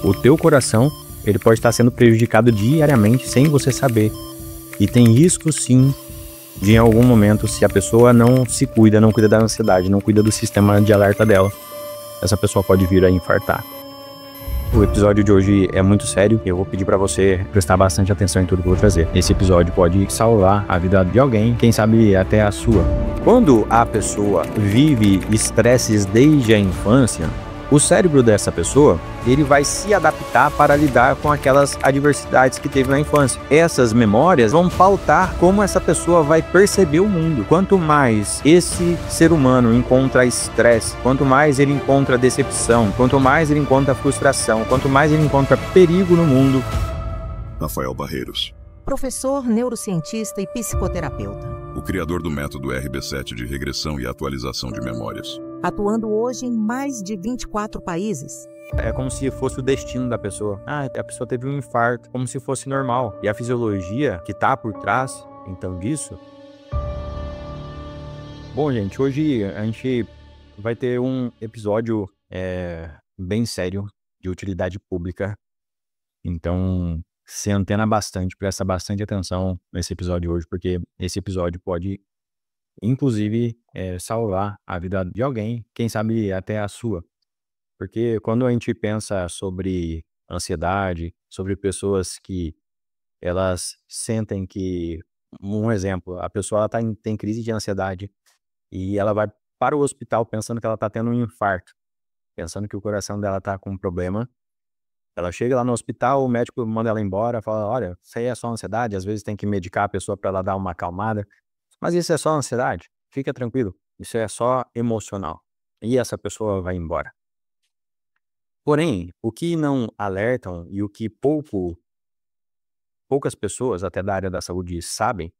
O teu coração, ele pode estar sendo prejudicado diariamente sem você saber. E tem risco sim de em algum momento, se a pessoa não se cuida, não cuida da ansiedade, não cuida do sistema de alerta dela, essa pessoa pode vir a infartar. O episódio de hoje é muito sério e eu vou pedir pra você prestar bastante atenção em tudo que eu vou trazer. Esse episódio pode salvar a vida de alguém, quem sabe até a sua. Quando a pessoa vive estresses desde a infância, o cérebro dessa pessoa, ele vai se adaptar para lidar com aquelas adversidades que teve na infância. Essas memórias vão pautar como essa pessoa vai perceber o mundo. Quanto mais esse ser humano encontra estresse, quanto mais ele encontra decepção, quanto mais ele encontra frustração, quanto mais ele encontra perigo no mundo. Rafael Barreiros, professor, neurocientista e psicoterapeuta. O criador do método RB7 de regressão e atualização de memórias. Atuando hoje em mais de 24 países. É como se fosse o destino da pessoa. A pessoa teve um infarto, como se fosse normal. E a fisiologia que tá por trás, então, disso... Bom, gente, hoje a gente vai ter um episódio bem sério, de utilidade pública. Então, se antena bastante, presta bastante atenção nesse episódio hoje, porque esse episódio pode, inclusive, salvar a vida de alguém, quem sabe até a sua. Porque quando a gente pensa sobre ansiedade, sobre pessoas que elas sentem que, um exemplo, a pessoa ela tem crise de ansiedade e ela vai para o hospital pensando que ela está tendo um infarto, pensando que o coração dela está com um problema. Ela chega lá no hospital, o médico manda ela embora, fala, olha, isso aí é só ansiedade, às vezes tem que medicar a pessoa para ela dar uma acalmada. Mas isso é só ansiedade, fica tranquilo, isso é só emocional. E essa pessoa vai embora. Porém, o que não alertam e o que poucas pessoas, até da área da saúde, sabem,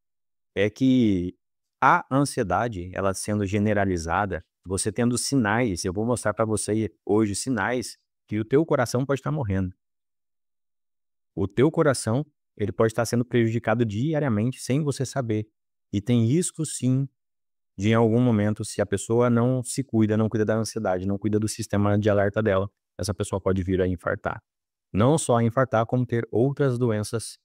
é que a ansiedade, ela sendo generalizada, você tendo sinais, eu vou mostrar para você hoje sinais que o teu coração pode estar morrendo. O teu coração, ele pode estar sendo prejudicado diariamente sem você saber. E tem risco sim de em algum momento, se a pessoa não se cuida, não cuida da ansiedade, não cuida do sistema de alerta dela, essa pessoa pode vir a infartar. Não só a infartar, como ter outras doenças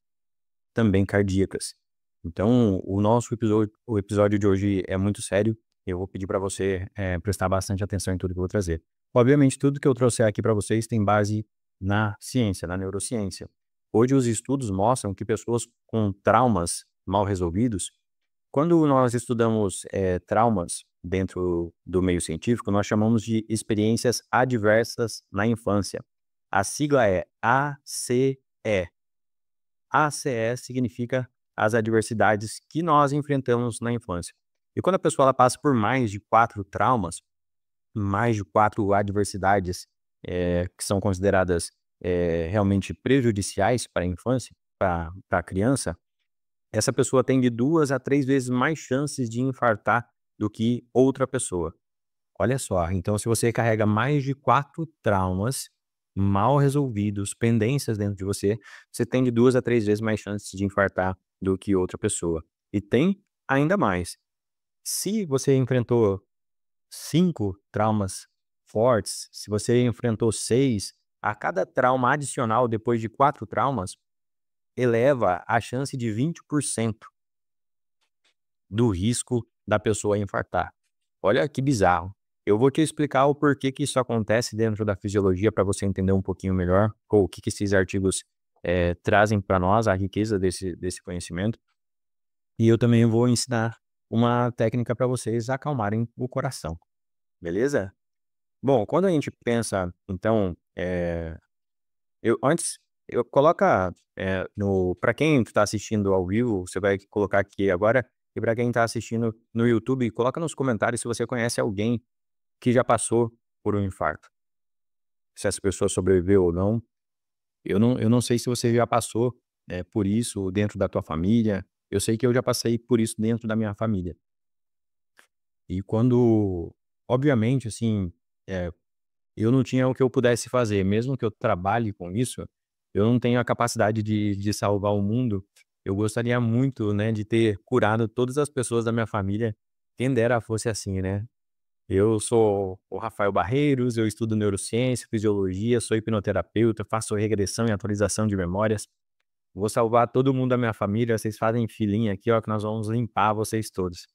também cardíacas. Então, o episódio de hoje é muito sério. Eu vou pedir para você prestar bastante atenção em tudo que eu vou trazer. Obviamente, tudo que eu trouxer aqui para vocês tem base na ciência, na neurociência. Hoje, os estudos mostram que pessoas com traumas mal resolvidos, quando nós estudamos traumas dentro do meio científico, nós chamamos de experiências adversas na infância. A sigla é ACE. ACE significa as adversidades que nós enfrentamos na infância. E quando a pessoa ela passa por mais de 4 traumas, mais de 4 adversidades que são consideradas realmente prejudiciais para a infância, para a criança, essa pessoa tem de 2 a 3 vezes mais chances de infartar do que outra pessoa. Olha só, então se você carrega mais de 4 traumas mal resolvidos, pendências dentro de você, você tem de 2 a 3 vezes mais chances de infartar do que outra pessoa. E tem ainda mais. Se você enfrentou 5 traumas fortes, se você enfrentou 6, a cada trauma adicional depois de 4 traumas, eleva a chance de 20% do risco da pessoa infartar. Olha que bizarro. Eu vou te explicar o porquê que isso acontece dentro da fisiologia para você entender um pouquinho melhor o que esses artigos trazem para nós, a riqueza desse conhecimento. E eu também vou ensinar uma técnica para vocês acalmarem o coração. Beleza? Bom, quando a gente pensa, então, eu coloca para quem está assistindo ao vivo, você vai colocar aqui agora, e para quem está assistindo no YouTube, coloca nos comentários se você conhece alguém que já passou por um infarto. Se essa pessoa sobreviveu ou não. Eu não sei se você já passou por isso dentro da tua família. Eu sei que eu já passei por isso dentro da minha família. E quando, obviamente, assim, eu não tinha o que eu pudesse fazer, mesmo que eu trabalhe com isso, eu não tenho a capacidade de salvar o mundo. Eu gostaria muito, né, de ter curado todas as pessoas da minha família, quem dera fosse assim, né? Eu sou o Rafael Barreiros, eu estudo neurociência, fisiologia, sou hipnoterapeuta, faço regressão e atualização de memórias. Vou salvar todo mundo da minha família, vocês fazem filinha aqui, ó, que nós vamos limpar vocês todos.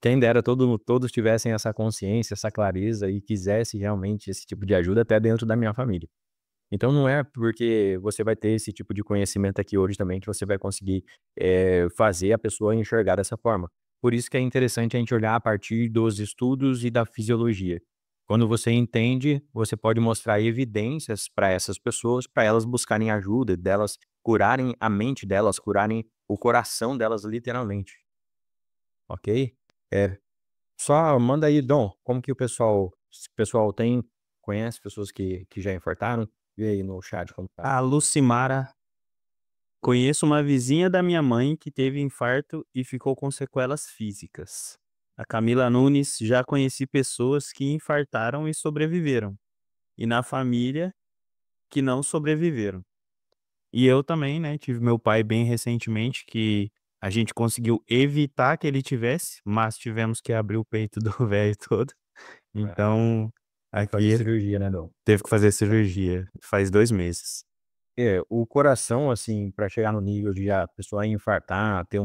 Quem dera todos tivessem essa consciência, essa clareza e quisesse realmente esse tipo de ajuda até dentro da minha família. Então não é porque você vai ter esse tipo de conhecimento aqui hoje também que você vai conseguir fazer a pessoa enxergar dessa forma. Por isso que é interessante a gente olhar a partir dos estudos e da fisiologia. Quando você entende, você pode mostrar evidências para essas pessoas, para elas buscarem ajuda, delas curarem a mente delas, curarem o coração delas literalmente, ok? É, só manda aí, Dom, como que se o pessoal conhece pessoas que já infartaram? Vê aí no chat como tá. A Lucimara, conheço uma vizinha da minha mãe que teve infarto e ficou com sequelas físicas. A Camila Nunes, já conheci pessoas que infartaram e sobreviveram. E na família, que não sobreviveram. E eu também, né, tive meu pai bem recentemente, que a gente conseguiu evitar que ele tivesse, mas tivemos que abrir o peito do velho todo. Então, Fazer aqui cirurgia, né, Dom? teve que fazer cirurgia, faz 2 meses. O coração, assim, para chegar no nível de a pessoa infartar, ter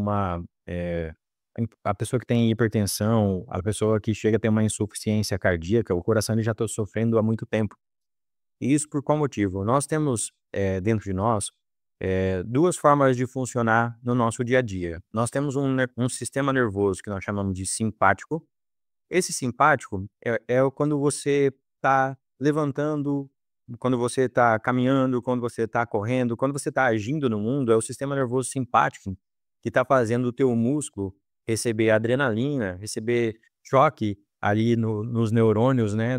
a pessoa que tem hipertensão, a pessoa que chega a ter uma insuficiência cardíaca, o coração ele já está sofrendo há muito tempo. E isso por qual motivo? Nós temos dentro de nós duas formas de funcionar no nosso dia a dia. Nós temos um sistema nervoso que nós chamamos de simpático. Esse simpático é quando você está levantando, quando você está caminhando, quando você está correndo, quando você está agindo no mundo, é o sistema nervoso simpático que está fazendo o teu músculo receber adrenalina, receber choque ali nos neurônios, né,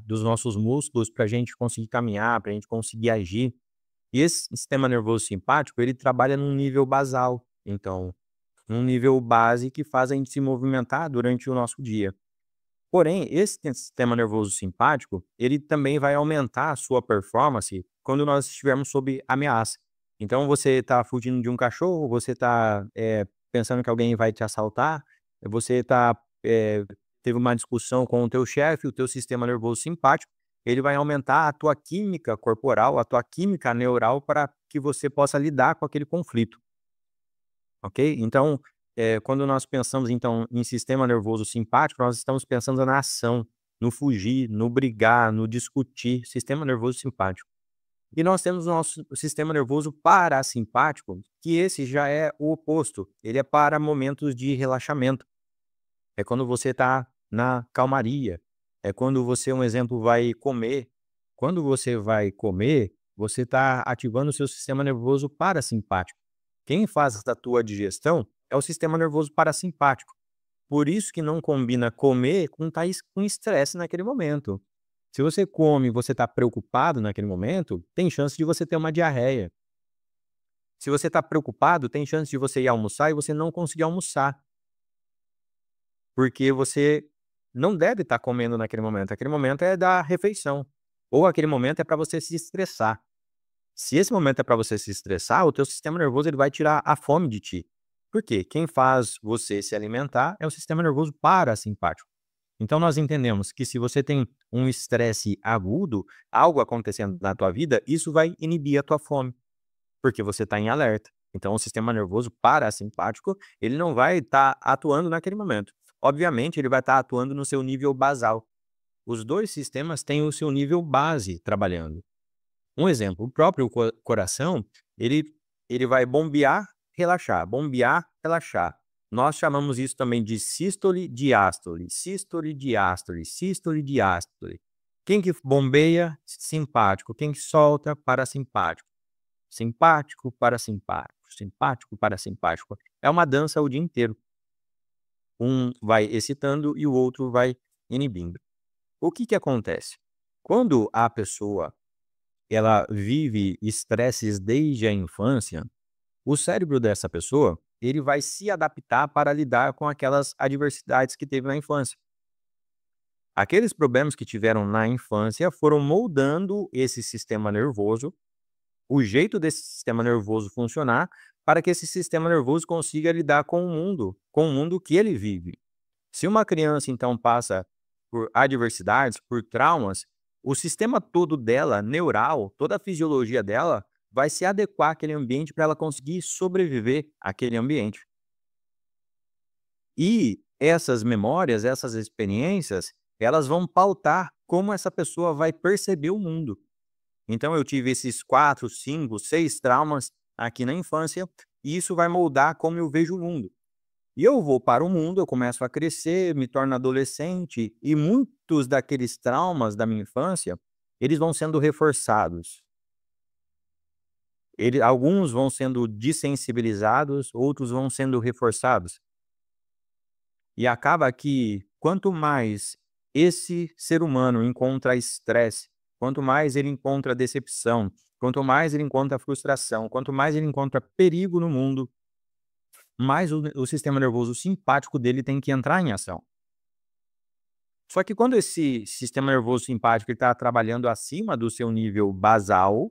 dos nossos músculos para a gente conseguir caminhar, para a gente conseguir agir. E esse sistema nervoso simpático, ele trabalha num nível basal. Então, num nível base que faz a gente se movimentar durante o nosso dia. Porém, esse sistema nervoso simpático, ele também vai aumentar a sua performance quando nós estivermos sob ameaça. Então, você está fugindo de um cachorro, você está pensando que alguém vai te assaltar, você teve uma discussão com o teu chefe, o teu sistema nervoso simpático, ele vai aumentar a tua química corporal, a tua química neural para que você possa lidar com aquele conflito. Ok? Então, quando nós pensamos então em sistema nervoso simpático, nós estamos pensando na ação, no fugir, no brigar, no discutir, sistema nervoso simpático. E nós temos o nosso sistema nervoso parasimpático, que esse já é o oposto, ele é para momentos de relaxamento. É quando você está na calmaria, é quando você, um exemplo, vai comer. Quando você vai comer, você está ativando o seu sistema nervoso parasimpático. Quem faz a tua digestão é o sistema nervoso parasimpático. Por isso que não combina comer com estar com estresse naquele momento. Se você come e você está preocupado naquele momento, tem chance de você ter uma diarreia. Se você está preocupado, tem chance de você ir almoçar e você não conseguir almoçar. Porque você não deve estar comendo naquele momento. Aquele momento é da refeição. Ou aquele momento é para você se estressar. Se esse momento é para você se estressar, o teu sistema nervoso ele vai tirar a fome de ti. Por quê? Quem faz você se alimentar é o sistema nervoso parasimpático. Então nós entendemos que se você tem um estresse agudo, algo acontecendo na tua vida, isso vai inibir a tua fome, porque você está em alerta. Então o sistema nervoso parasimpático, ele não vai estar atuando naquele momento. Obviamente, ele vai estar atuando no seu nível basal. Os dois sistemas têm o seu nível base trabalhando. Um exemplo, o próprio coração, ele vai bombear, relaxar, bombear, relaxar. Nós chamamos isso também de sístole, diástole, sístole, diástole, sístole, diástole. Quem que bombeia? Simpático. Quem que solta? Parasimpático. Simpático, parasimpático, simpático, parasimpático. É uma dança o dia inteiro. Um vai excitando e o outro vai inibindo. O que que acontece? Quando a pessoa ela vive estresses desde a infância, o cérebro dessa pessoa, ele vai se adaptar para lidar com aquelas adversidades que teve na infância. Aqueles problemas que tiveram na infância foram moldando esse sistema nervoso, o jeito desse sistema nervoso funcionar, para que esse sistema nervoso consiga lidar com o mundo que ele vive. Se uma criança, então, passa por adversidades, por traumas, o sistema todo dela, neural, toda a fisiologia dela, vai se adequar àquele ambiente para ela conseguir sobreviver àquele ambiente. E essas memórias, essas experiências, elas vão pautar como essa pessoa vai perceber o mundo. Então eu tive esses 4, 5, 6 traumas aqui na infância, e isso vai moldar como eu vejo o mundo. E eu vou para o mundo, eu começo a crescer, me torno adolescente, e muitos daqueles traumas da minha infância, eles vão sendo reforçados. Alguns vão sendo dessensibilizados, outros vão sendo reforçados. E acaba que quanto mais esse ser humano encontra estresse, quanto mais ele encontra decepção, quanto mais ele encontra frustração, quanto mais ele encontra perigo no mundo, mais o sistema nervoso simpático dele tem que entrar em ação. Só que quando esse sistema nervoso simpático está trabalhando acima do seu nível basal,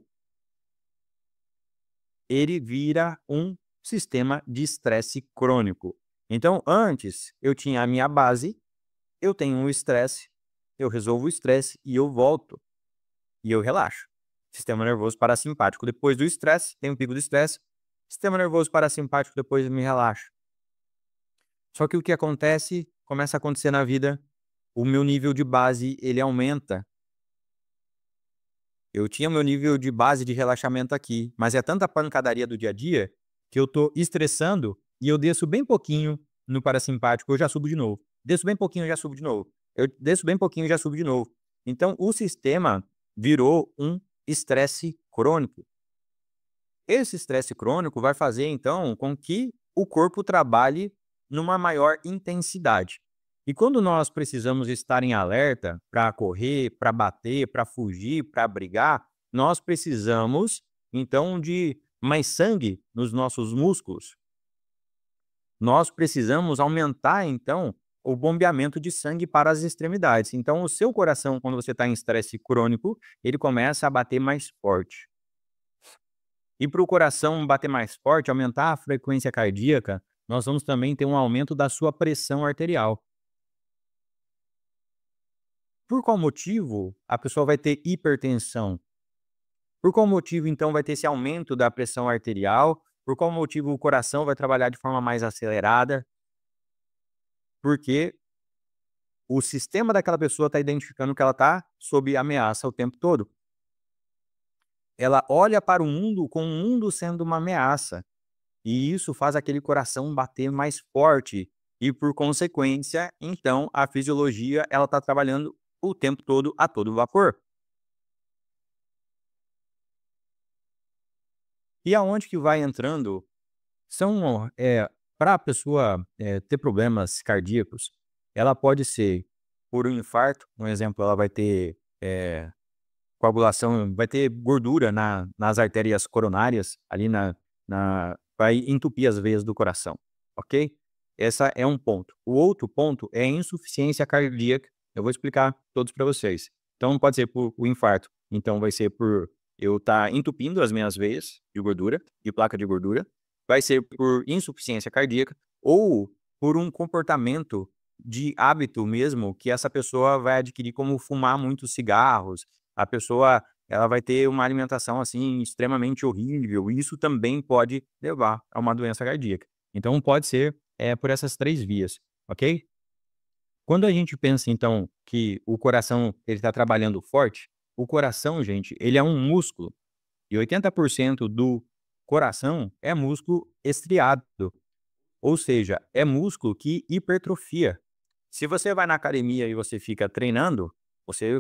ele vira um sistema de estresse crônico. Então, antes eu tinha a minha base, eu tenho um estresse, eu resolvo o estresse e eu volto. E eu relaxo. Sistema nervoso parasimpático. Depois do estresse, tem um pico do estresse. Sistema nervoso parasimpático, depois me relaxo. Só que o que acontece, começa a acontecer na vida, o meu nível de base, ele aumenta. Eu tinha meu nível de base de relaxamento aqui, mas é tanta pancadaria do dia a dia que eu tô estressando e eu desço bem pouquinho no parasimpático, eu já subo de novo. Desço bem pouquinho, eu já subo de novo. Eu desço bem pouquinho, eu já subo de novo. Então, o sistema virou um estresse crônico. Esse estresse crônico vai fazer, então, com que o corpo trabalhe numa maior intensidade. E quando nós precisamos estar em alerta para correr, para bater, para fugir, para brigar, nós precisamos, então, de mais sangue nos nossos músculos. Nós precisamos aumentar, então, o bombeamento de sangue para as extremidades. Então, o seu coração, quando você está em estresse crônico, ele começa a bater mais forte. E para o coração bater mais forte, aumentar a frequência cardíaca, nós vamos também ter um aumento da sua pressão arterial. Por qual motivo a pessoa vai ter hipertensão? Por qual motivo, então, vai ter esse aumento da pressão arterial? Por qual motivo o coração vai trabalhar de forma mais acelerada? Porque o sistema daquela pessoa está identificando que ela está sob ameaça o tempo todo. Ela olha para o mundo com o mundo sendo uma ameaça. E isso faz aquele coração bater mais forte. E, por consequência, então, a fisiologia ela está trabalhando o tempo todo a todo vapor. E aonde que vai entrando? São, para a pessoa ter problemas cardíacos, ela pode ser por um infarto, um exemplo, ela vai ter coagulação, vai ter gordura nas artérias coronárias, ali vai entupir as veias do coração, ok? Esse é um ponto. O outro ponto é a insuficiência cardíaca. Eu vou explicar todos para vocês. Então, pode ser por o infarto. Então, vai ser por eu estar entupindo as minhas veias de gordura, de placa de gordura. Vai ser por insuficiência cardíaca ou por um comportamento de hábito mesmo que essa pessoa vai adquirir, como fumar muitos cigarros. A pessoa ela vai ter uma alimentação assim extremamente horrível. E isso também pode levar a uma doença cardíaca. Então, pode ser por essas 3 vias, ok? Quando a gente pensa, então, que o coração ele está trabalhando forte, o coração, gente, ele é um músculo. E 80% do coração é músculo estriado. Ou seja, é músculo que hipertrofia. Se você vai na academia e você fica treinando, você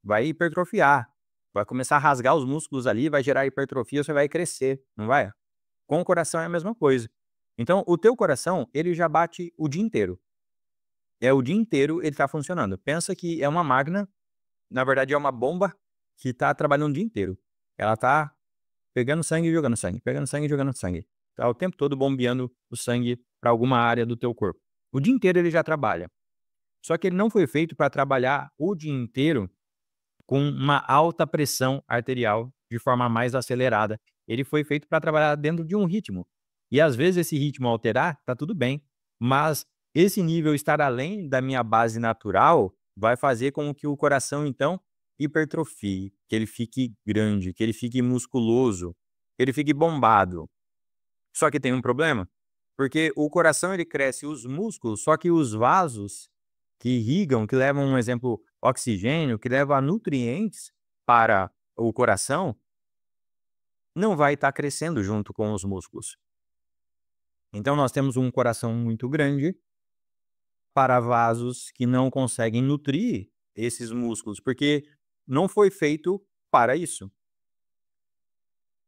vai hipertrofiar. Vai começar a rasgar os músculos ali, vai gerar hipertrofia, você vai crescer, não vai? Com o coração é a mesma coisa. Então, o teu coração, ele já bate o dia inteiro. O dia inteiro ele está funcionando. Pensa que é uma máquina, na verdade é uma bomba que está trabalhando o dia inteiro. Ela está pegando sangue e jogando sangue, pegando sangue e jogando sangue. Está o tempo todo bombeando o sangue para alguma área do teu corpo. O dia inteiro ele já trabalha. Só que ele não foi feito para trabalhar o dia inteiro com uma alta pressão arterial de forma mais acelerada. Ele foi feito para trabalhar dentro de um ritmo. E às vezes esse ritmo alterar, tá tudo bem, mas Esse nível estar além da minha base natural vai fazer com que o coração, então, hipertrofie, que ele fique grande, que ele fique musculoso, que ele fique bombado. Só que tem um problema, porque o coração ele cresce os músculos, só que os vasos que irrigam, que levam, um exemplo, oxigênio, que levam nutrientes para o coração, não vai estar crescendo junto com os músculos. Então nós temos um coração muito grande para vasos que não conseguem nutrir esses músculos, porque não foi feito para isso.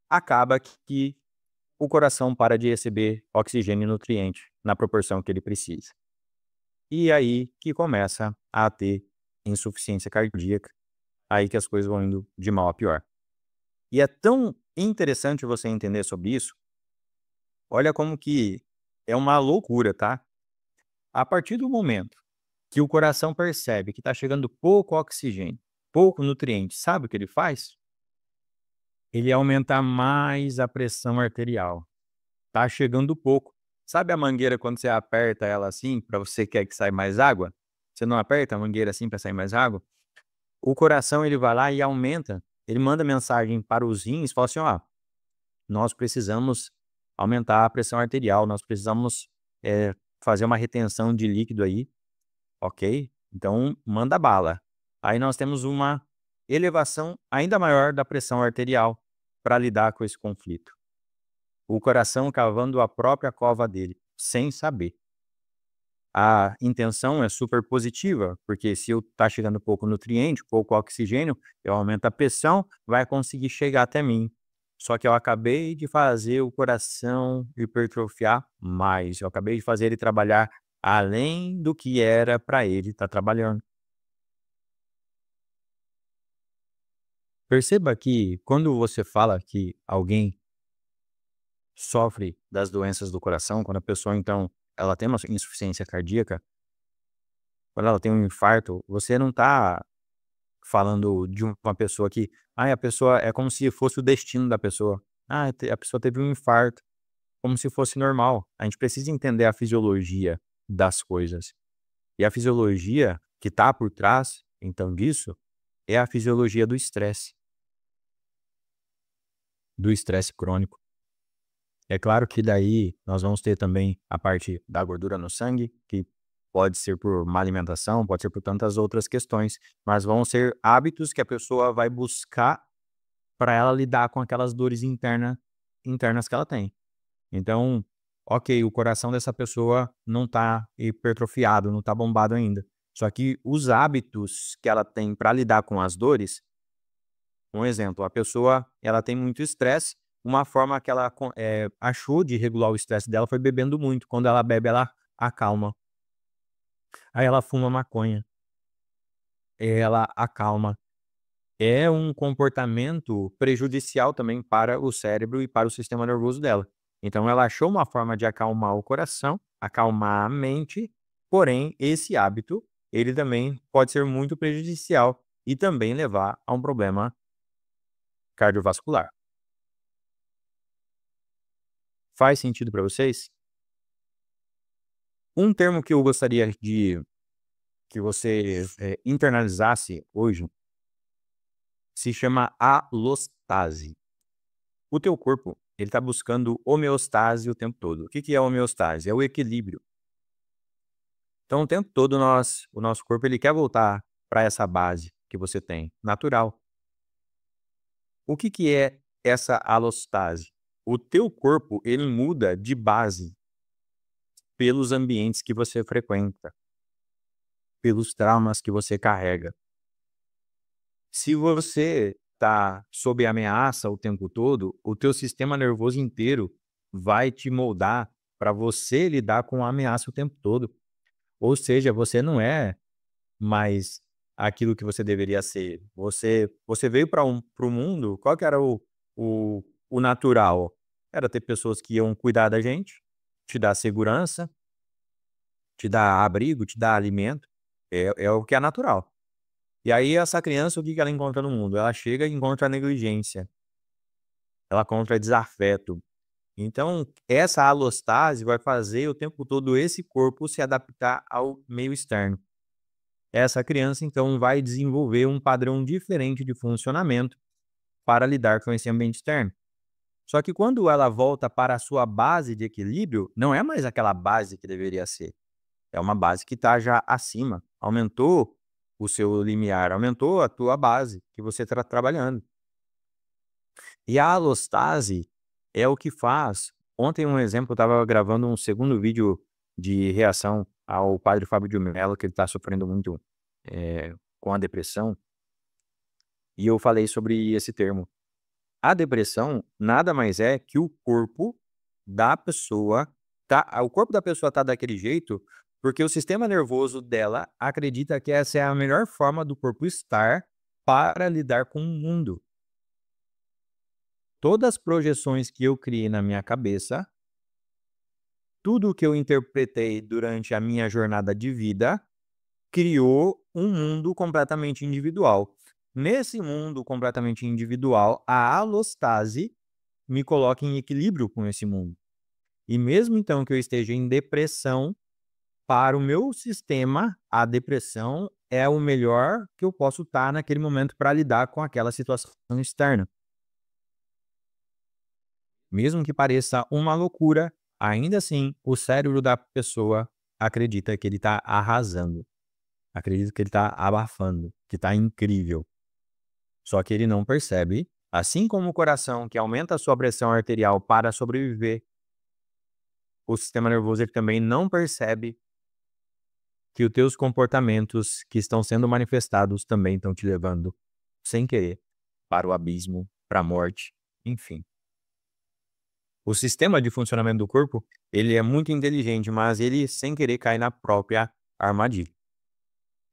Acaba que o coração para de receber oxigênio e nutriente na proporção que ele precisa. E aí que começa a ter insuficiência cardíaca, aí que as coisas vão indo de mal a pior. E é tão interessante você entender sobre isso, olha como que é uma loucura, tá? A partir do momento que o coração percebe que está chegando pouco oxigênio, pouco nutriente, sabe o que ele faz? Ele aumenta mais a pressão arterial. Tá chegando pouco. Sabe a mangueira quando você aperta ela assim, para você quer que saia mais água? Você não aperta a mangueira assim para sair mais água? O coração ele vai lá e aumenta. Ele manda mensagem para os rins, fala assim, ó, nós precisamos aumentar a pressão arterial, nós precisamos fazer uma retenção de líquido aí, ok? Então manda bala. Aí nós temos uma elevação ainda maior da pressão arterial para lidar com esse conflito. O coração cavando a própria cova dele, sem saber. A intenção é super positiva, porque se eu tá chegando pouco nutriente, pouco oxigênio, eu aumento a pressão, vai conseguir chegar até mim. Só que eu acabei de fazer o coração hipertrofiar mais. Eu acabei de fazer ele trabalhar além do que era para ele estar trabalhando. Perceba que quando você fala que alguém sofre das doenças do coração, quando a pessoa, então, ela tem uma insuficiência cardíaca, quando ela tem um infarto, você não está falando de uma pessoa que, a pessoa é como se fosse o destino da pessoa. A pessoa teve um infarto, como se fosse normal. A gente precisa entender a fisiologia das coisas. E a fisiologia que está por trás, então, disso, é a fisiologia do estresse crônico. É claro que daí nós vamos ter também a parte da gordura no sangue, que pode ser por má alimentação, pode ser por tantas outras questões, mas vão ser hábitos que a pessoa vai buscar para ela lidar com aquelas dores internas que ela tem. Então, ok, o coração dessa pessoa não está hipertrofiado, não está bombado ainda. Só que os hábitos que ela tem para lidar com as dores, um exemplo, a pessoa ela tem muito estresse, uma forma que ela achou de regular o estresse dela foi bebendo muito. Quando ela bebe, ela acalma. Aí ela fuma maconha. Ela acalma. É um comportamento prejudicial também para o cérebro e para o sistema nervoso dela. Então ela achou uma forma de acalmar o coração, acalmar a mente, porém esse hábito, ele também pode ser muito prejudicial e também levar a um problema cardiovascular. Faz sentido para vocês? Um termo que eu gostaria de que você internalizasse hoje se chama alostase. O teu corpo ele está buscando homeostase o tempo todo. O que é homeostase? É o equilíbrio. Então, o tempo todo o nosso corpo ele quer voltar para essa base que você tem, natural. O que é essa alostase? O teu corpo ele muda de base pelos ambientes que você frequenta, pelos traumas que você carrega. Se você está sob ameaça o tempo todo, o teu sistema nervoso inteiro vai te moldar para você lidar com a ameaça o tempo todo. Ou seja, você não é mais aquilo que você deveria ser. Você veio para o mundo, qual que era o natural? Era ter pessoas que iam cuidar da gente, te dar segurança, te dar abrigo, te dar alimento. É o que é natural. E aí essa criança, o que ela encontra no mundo? Ela chega e encontra a negligência. Ela encontra desafeto. Então, essa alostase vai fazer o tempo todo esse corpo se adaptar ao meio externo. Essa criança, então, vai desenvolver um padrão diferente de funcionamento para lidar com esse ambiente externo. Só que quando ela volta para a sua base de equilíbrio, não é mais aquela base que deveria ser. É uma base que está já acima. Aumentou o seu limiar, aumentou a tua base que você está trabalhando. E a alostase é o que faz. Ontem, um exemplo, eu estava gravando um segundo vídeo de reação ao padre Fábio de Mello, que ele está sofrendo muito com a depressão. E eu falei sobre esse termo. A depressão nada mais é que o corpo da pessoa o corpo da pessoa tá daquele jeito porque o sistema nervoso dela acredita que essa é a melhor forma do corpo estar para lidar com o mundo. Todas as projeções que eu criei na minha cabeça, tudo o que eu interpretei durante a minha jornada de vida, criou um mundo completamente individual. Nesse mundo completamente individual, a alostase me coloca em equilíbrio com esse mundo. E mesmo então que eu esteja em depressão, para o meu sistema, a depressão é o melhor que eu posso estar naquele momento para lidar com aquela situação externa. Mesmo que pareça uma loucura, ainda assim, o cérebro da pessoa acredita que ele está arrasando. Acredita que ele está abafando, que está incrível. Só que ele não percebe, assim como o coração que aumenta a sua pressão arterial para sobreviver, o sistema nervoso ele também não percebe que os teus comportamentos que estão sendo manifestados também estão te levando, sem querer, para o abismo, para a morte, enfim. O sistema de funcionamento do corpo, ele é muito inteligente, mas ele, sem querer, cai na própria armadilha.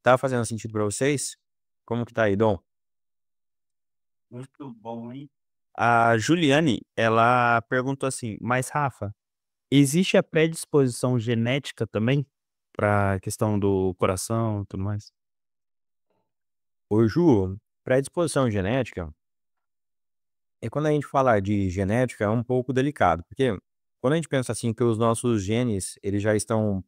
Tá fazendo sentido para vocês? Como que tá aí, Dom? Muito bom, hein? A Juliane, ela perguntou assim, mas Rafa, existe a predisposição genética também para a questão do coração e tudo mais? Ô, Ju, predisposição genética, e quando a gente fala de genética, é um pouco delicado, porque quando a gente pensa assim que os nossos genes, eles já estão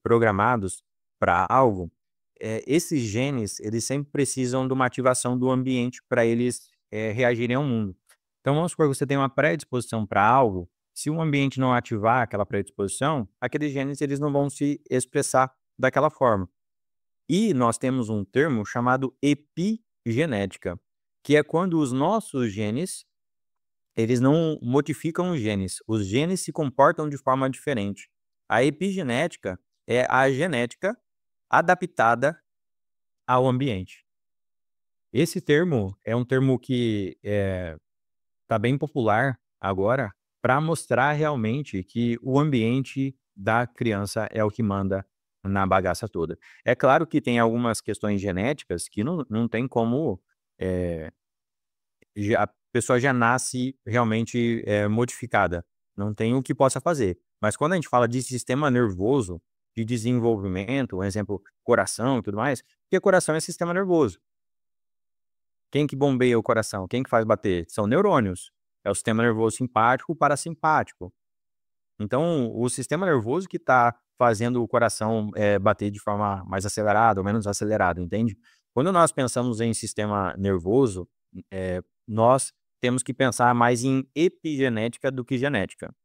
programados para algo, esses genes, eles sempre precisam de uma ativação do ambiente para eles reagirem ao mundo. Então, vamos supor que você tem uma predisposição para algo, se o ambiente não ativar aquela predisposição, aqueles genes eles não vão se expressar daquela forma. E nós temos um termo chamado epigenética, que é quando os nossos genes eles não modificam os genes se comportam de forma diferente. A epigenética é a genética adaptada ao ambiente. Esse termo é um termo que está bem popular agora para mostrar realmente que o ambiente da criança é o que manda na bagaça toda. É claro que tem algumas questões genéticas que não tem como a pessoa já nasce realmente modificada. Não tem o que possa fazer. Mas quando a gente fala de sistema nervoso, de desenvolvimento, um exemplo, coração e tudo mais, porque coração é sistema nervoso. Quem que bombeia o coração? Quem que faz bater? São neurônios. É o sistema nervoso simpático, parasimpático. Então, o sistema nervoso que está fazendo o coração bater de forma mais acelerada ou menos acelerada, entende? Quando nós pensamos em sistema nervoso, nós temos que pensar mais em epigenética do que genética.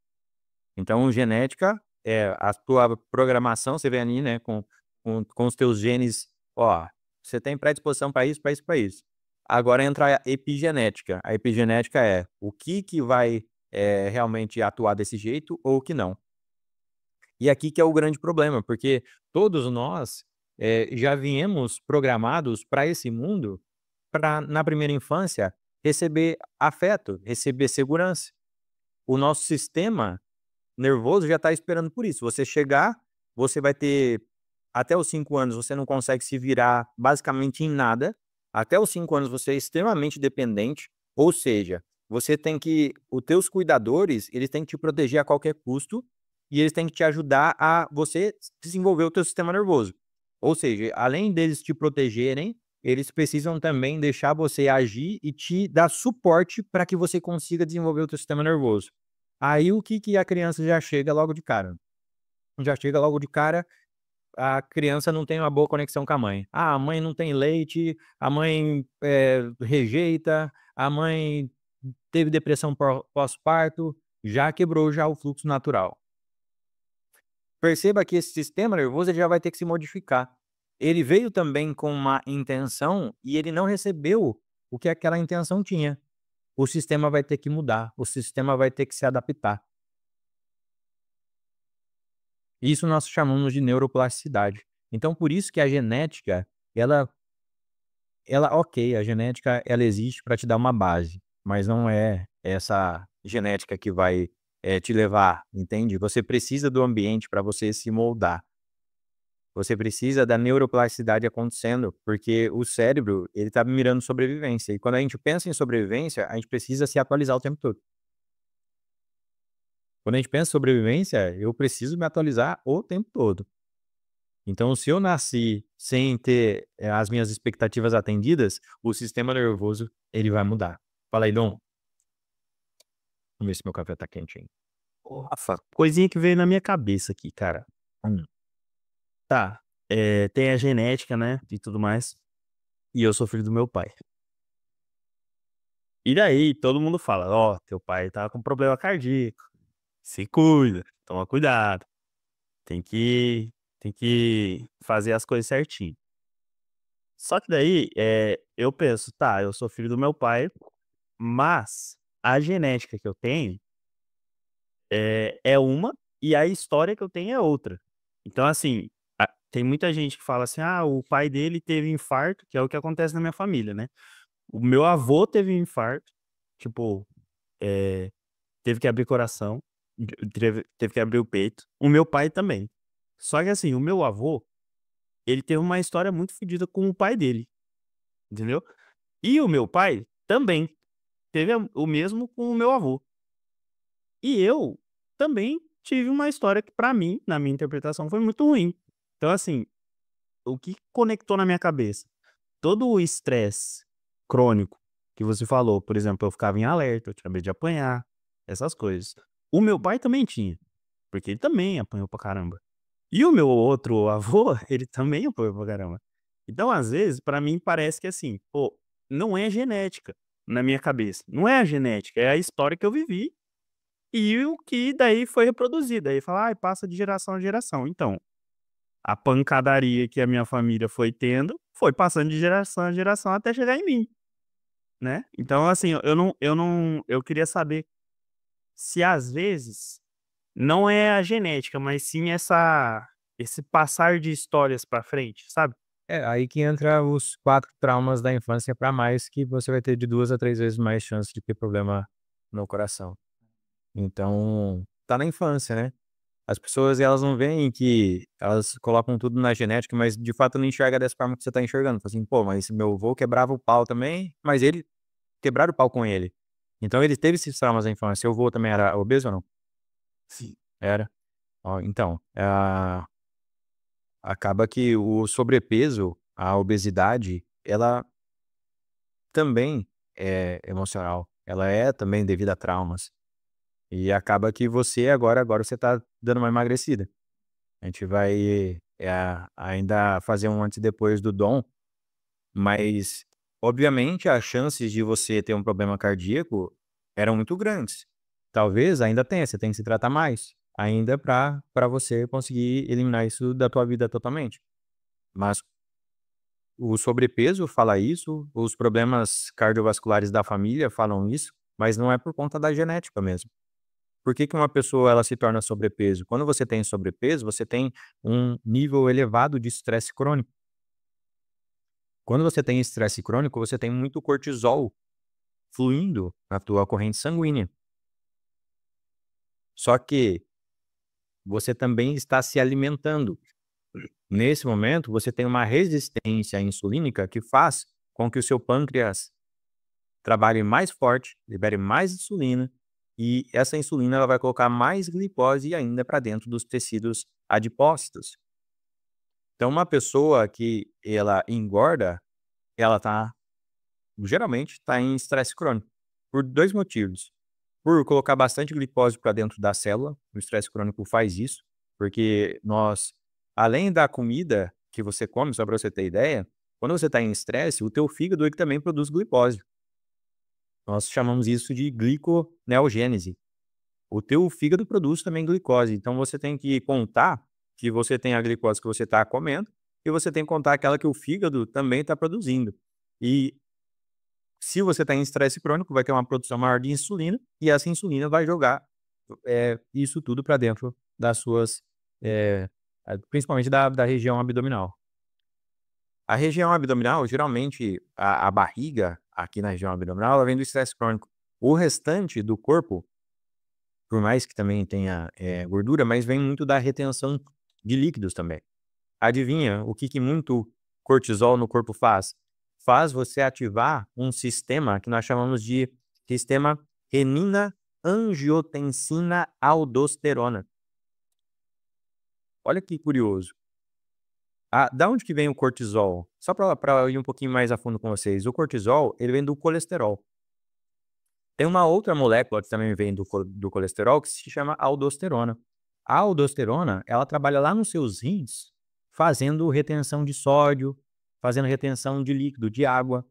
Então, genética é a tua programação, você vê ali, né, com os teus genes, ó, você tem predisposição para isso, para isso, para isso. Agora entra a epigenética. A epigenética é o que vai realmente atuar desse jeito ou o que não. E aqui que é o grande problema, porque todos nós já viemos programados para esse mundo, para, na primeira infância, receber afeto, receber segurança. O nosso sistema nervoso já está esperando por isso. Você chegar, você vai ter, até os 5 anos, você não consegue se virar basicamente em nada. Até os 5 anos você é extremamente dependente, ou seja, você tem que, os teus cuidadores, eles têm que te proteger a qualquer custo e eles têm que te ajudar a você desenvolver o teu sistema nervoso. Ou seja, além deles te protegerem, eles precisam também deixar você agir e te dar suporte para que você consiga desenvolver o teu sistema nervoso. Aí o que a criança já chega logo de cara? Já chega logo de cara, a criança não tem uma boa conexão com a mãe. Ah, a mãe não tem leite, a mãe, rejeita, a mãe teve depressão pós-parto, já quebrou já o fluxo natural. Perceba que esse sistema nervoso ele já vai ter que se modificar. Ele veio também com uma intenção e ele não recebeu o que aquela intenção tinha. O sistema vai ter que mudar, o sistema vai ter que se adaptar. Isso nós chamamos de neuroplasticidade. Então, por isso que a genética, ok, a genética ela existe para te dar uma base, mas não é essa genética que vai te levar, entende? Você precisa do ambiente para você se moldar. Você precisa da neuroplasticidade acontecendo, porque o cérebro ele está mirando sobrevivência. E quando a gente pensa em sobrevivência, a gente precisa se atualizar o tempo todo. Quando a gente pensa em sobrevivência, eu preciso me atualizar o tempo todo. Então, se eu nasci sem ter as minhas expectativas atendidas, o sistema nervoso ele vai mudar. Fala aí, Dom. Vamos ver se meu café tá quente ainda. Ô, Rafa, coisinha que veio na minha cabeça aqui, cara. Tá, tem a genética, né, e tudo mais, e eu sou filho do meu pai. E daí todo mundo fala: "Ó, teu pai tá com problema cardíaco, se cuida, toma cuidado, tem que fazer as coisas certinho". Só que daí, eu penso: "Tá, eu sou filho do meu pai, mas a genética que eu tenho é uma e a história que eu tenho é outra". Então assim, tem muita gente que fala assim: "Ah, o pai dele teve infarto", que é o que acontece na minha família, né. O meu avô teve um infarto, tipo, eh, teve que abrir coração, teve que abrir o peito. O meu pai também. Só que assim, o meu avô, ele teve uma história muito fodida com o pai dele, entendeu. E o meu pai também teve o mesmo com o meu avô. E eu também tive uma história que pra mim, na minha interpretação, foi muito ruim. Então assim, o que conectou na minha cabeça? Todo o estresse crônico que você falou, por exemplo, eu ficava em alerta, eu tinha medo de apanhar, essas coisas. O meu pai também tinha, porque ele também apanhou pra caramba. E o meu outro avô, ele também apanhou pra caramba. Então, às vezes, pra mim parece que assim, pô, não é genética na minha cabeça. Não é a genética, é a história que eu vivi e o que daí foi reproduzido. Aí fala: "Ai, passa de geração a geração". Então, a pancadaria que a minha família foi tendo, foi passando de geração a geração até chegar em mim, né. Então assim, eu queria saber se às vezes não é a genética, mas sim esse passar de histórias pra frente, sabe. É, aí que entra os 4 traumas da infância para mais, que você vai ter de 2 a 3 vezes mais chance de ter problema no coração. Então, tá na infância, né. As pessoas elas não veem que elas colocam tudo na genética, mas de fato não enxerga dessa forma que você tá enxergando. Fala assim: "Pô, mas meu avô quebrava o pau também, mas ele quebraram o pau com ele". Então ele teve esses traumas na infância. Seu avô também era obeso ou não? Sim. Era? Ó, então, acaba que o sobrepeso, a obesidade, ela também é emocional, ela é também devido a traumas. E acaba que você agora você tá dando uma emagrecida. A gente vai, ainda fazer um antes e depois do Dom, mas obviamente as chances de você ter um problema cardíaco eram muito grandes. Talvez ainda tenha, você tem que se tratar mais, ainda para você conseguir eliminar isso da tua vida totalmente. Mas o sobrepeso fala isso, os problemas cardiovasculares da família falam isso, mas não é por conta da genética mesmo. Por que que uma pessoa ela se torna sobrepeso? Quando você tem sobrepeso, você tem um nível elevado de estresse crônico. Quando você tem estresse crônico, você tem muito cortisol fluindo na tua corrente sanguínea. Só que você também está se alimentando. Nesse momento, você tem uma resistência insulínica que faz com que o seu pâncreas trabalhe mais forte, libere mais insulina, e essa insulina ela vai colocar mais glicose ainda para dentro dos tecidos adipócitos. Então, uma pessoa que ela engorda, ela geralmente está em estresse crônico, por 2 motivos. por colocar bastante glicose para dentro da célula. O estresse crônico faz isso, porque nós, além da comida que você come, só para você ter ideia, quando você está em estresse, o teu fígado ele também produz glicose. Nós chamamos isso de gliconeogênese. O teu fígado produz também glicose, então você tem que contar que você tem a glicose que você está comendo e você tem que contar aquela que o fígado também está produzindo. E se você está em estresse crônico, vai ter uma produção maior de insulina e essa insulina vai jogar isso tudo para dentro das suas, principalmente da região abdominal. A região abdominal, geralmente, a barriga, aqui na região abdominal, ela vem do estresse crônico. O restante do corpo, por mais que também tenha gordura, mas vem muito da retenção de líquidos também. Adivinha o que muito cortisol no corpo faz? Faz você ativar um sistema que nós chamamos de sistema renina-angiotensina-aldosterona. Olha que curioso. Da onde que vem o cortisol? Só para ir um pouquinho mais a fundo com vocês. O cortisol, ele vem do colesterol. Tem uma outra molécula que também vem do colesterol que se chama aldosterona. A aldosterona, ela trabalha lá nos seus rins, fazendo retenção de sódio, fazendo retenção de líquido, de água.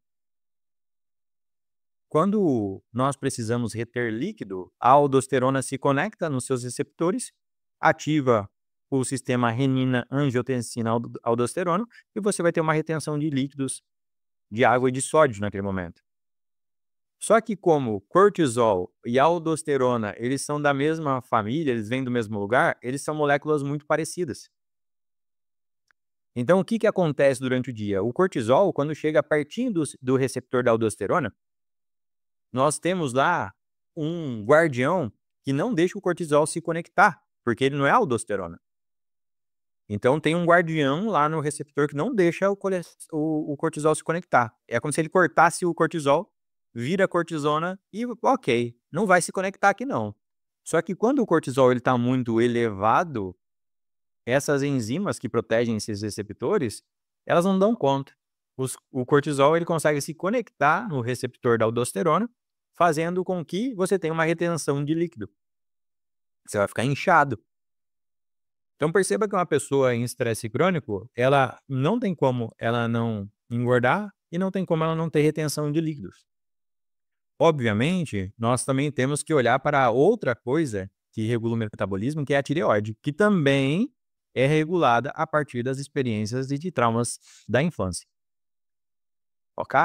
Quando nós precisamos reter líquido, a aldosterona se conecta nos seus receptores, ativa o sistema renina-angiotensina-aldosterona e você vai ter uma retenção de líquidos, de água e de sódio naquele momento. Só que como cortisol e aldosterona, eles são da mesma família, eles vêm do mesmo lugar, eles são moléculas muito parecidas. Então, o que acontece durante o dia? O cortisol, quando chega pertinho do receptor da aldosterona, nós temos lá um guardião que não deixa o cortisol se conectar, porque ele não é aldosterona. Então, tem um guardião lá no receptor que não deixa o cortisol se conectar. É como se ele cortasse o cortisol, vira cortisona e, ok, não vai se conectar aqui não. Só que quando o cortisol está muito elevado, essas enzimas que protegem esses receptores, elas não dão conta. O cortisol ele consegue se conectar no receptor da aldosterona, fazendo com que você tenha uma retenção de líquido. Você vai ficar inchado. Então perceba que uma pessoa em estresse crônico, ela não tem como ela não engordar e não tem como ela não ter retenção de líquidos. Obviamente, nós também temos que olhar para outra coisa que regula o metabolismo, que é a tireoide, que também é regulada a partir das experiências e de traumas da infância. Ok?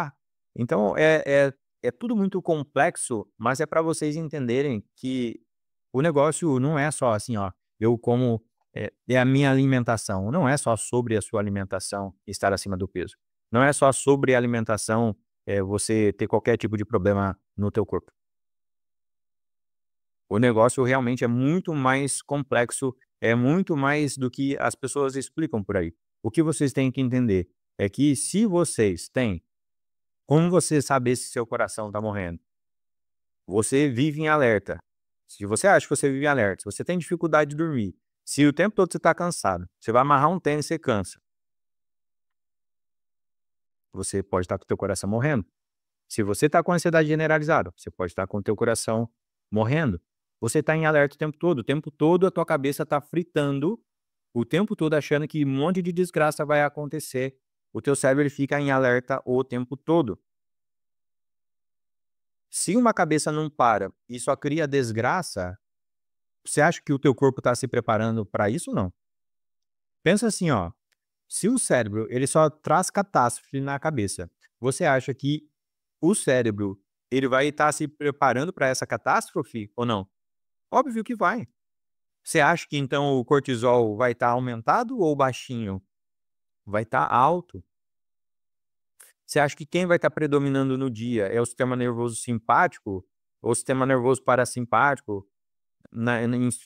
Então, é tudo muito complexo, mas é para vocês entenderem que o negócio não é só assim, ó, eu como... É a minha alimentação. Não é só sobre a sua alimentação estar acima do peso. Não é só sobre a alimentação você ter qualquer tipo de problema no teu corpo. O negócio realmente é muito mais complexo, é muito mais do que as pessoas explicam por aí. O que vocês têm que entender é que se vocês têm, como você saber se seu coração está morrendo? Você vive em alerta. Se você acha que você vive em alerta, se você tem dificuldade de dormir, se o tempo todo você está cansado, você vai amarrar um tênis e você cansa. Você pode estar com o teu coração morrendo. Se você está com ansiedade generalizada, você pode estar com o teu coração morrendo. Você está em alerta o tempo todo a tua cabeça está fritando, o tempo todo achando que um monte de desgraça vai acontecer. O teu cérebro ele fica em alerta o tempo todo. Se uma cabeça não para e só cria desgraça, você acha que o teu corpo está se preparando para isso ou não? Pensa assim, ó. Se o cérebro ele só traz catástrofe na cabeça, você acha que o cérebro ele vai estar se preparando para essa catástrofe ou não? Óbvio que vai. Você acha que então o cortisol vai estar aumentado ou baixinho? Vai estar alto. Você acha que quem vai estar predominando no dia é o sistema nervoso simpático ou o sistema nervoso parasimpático?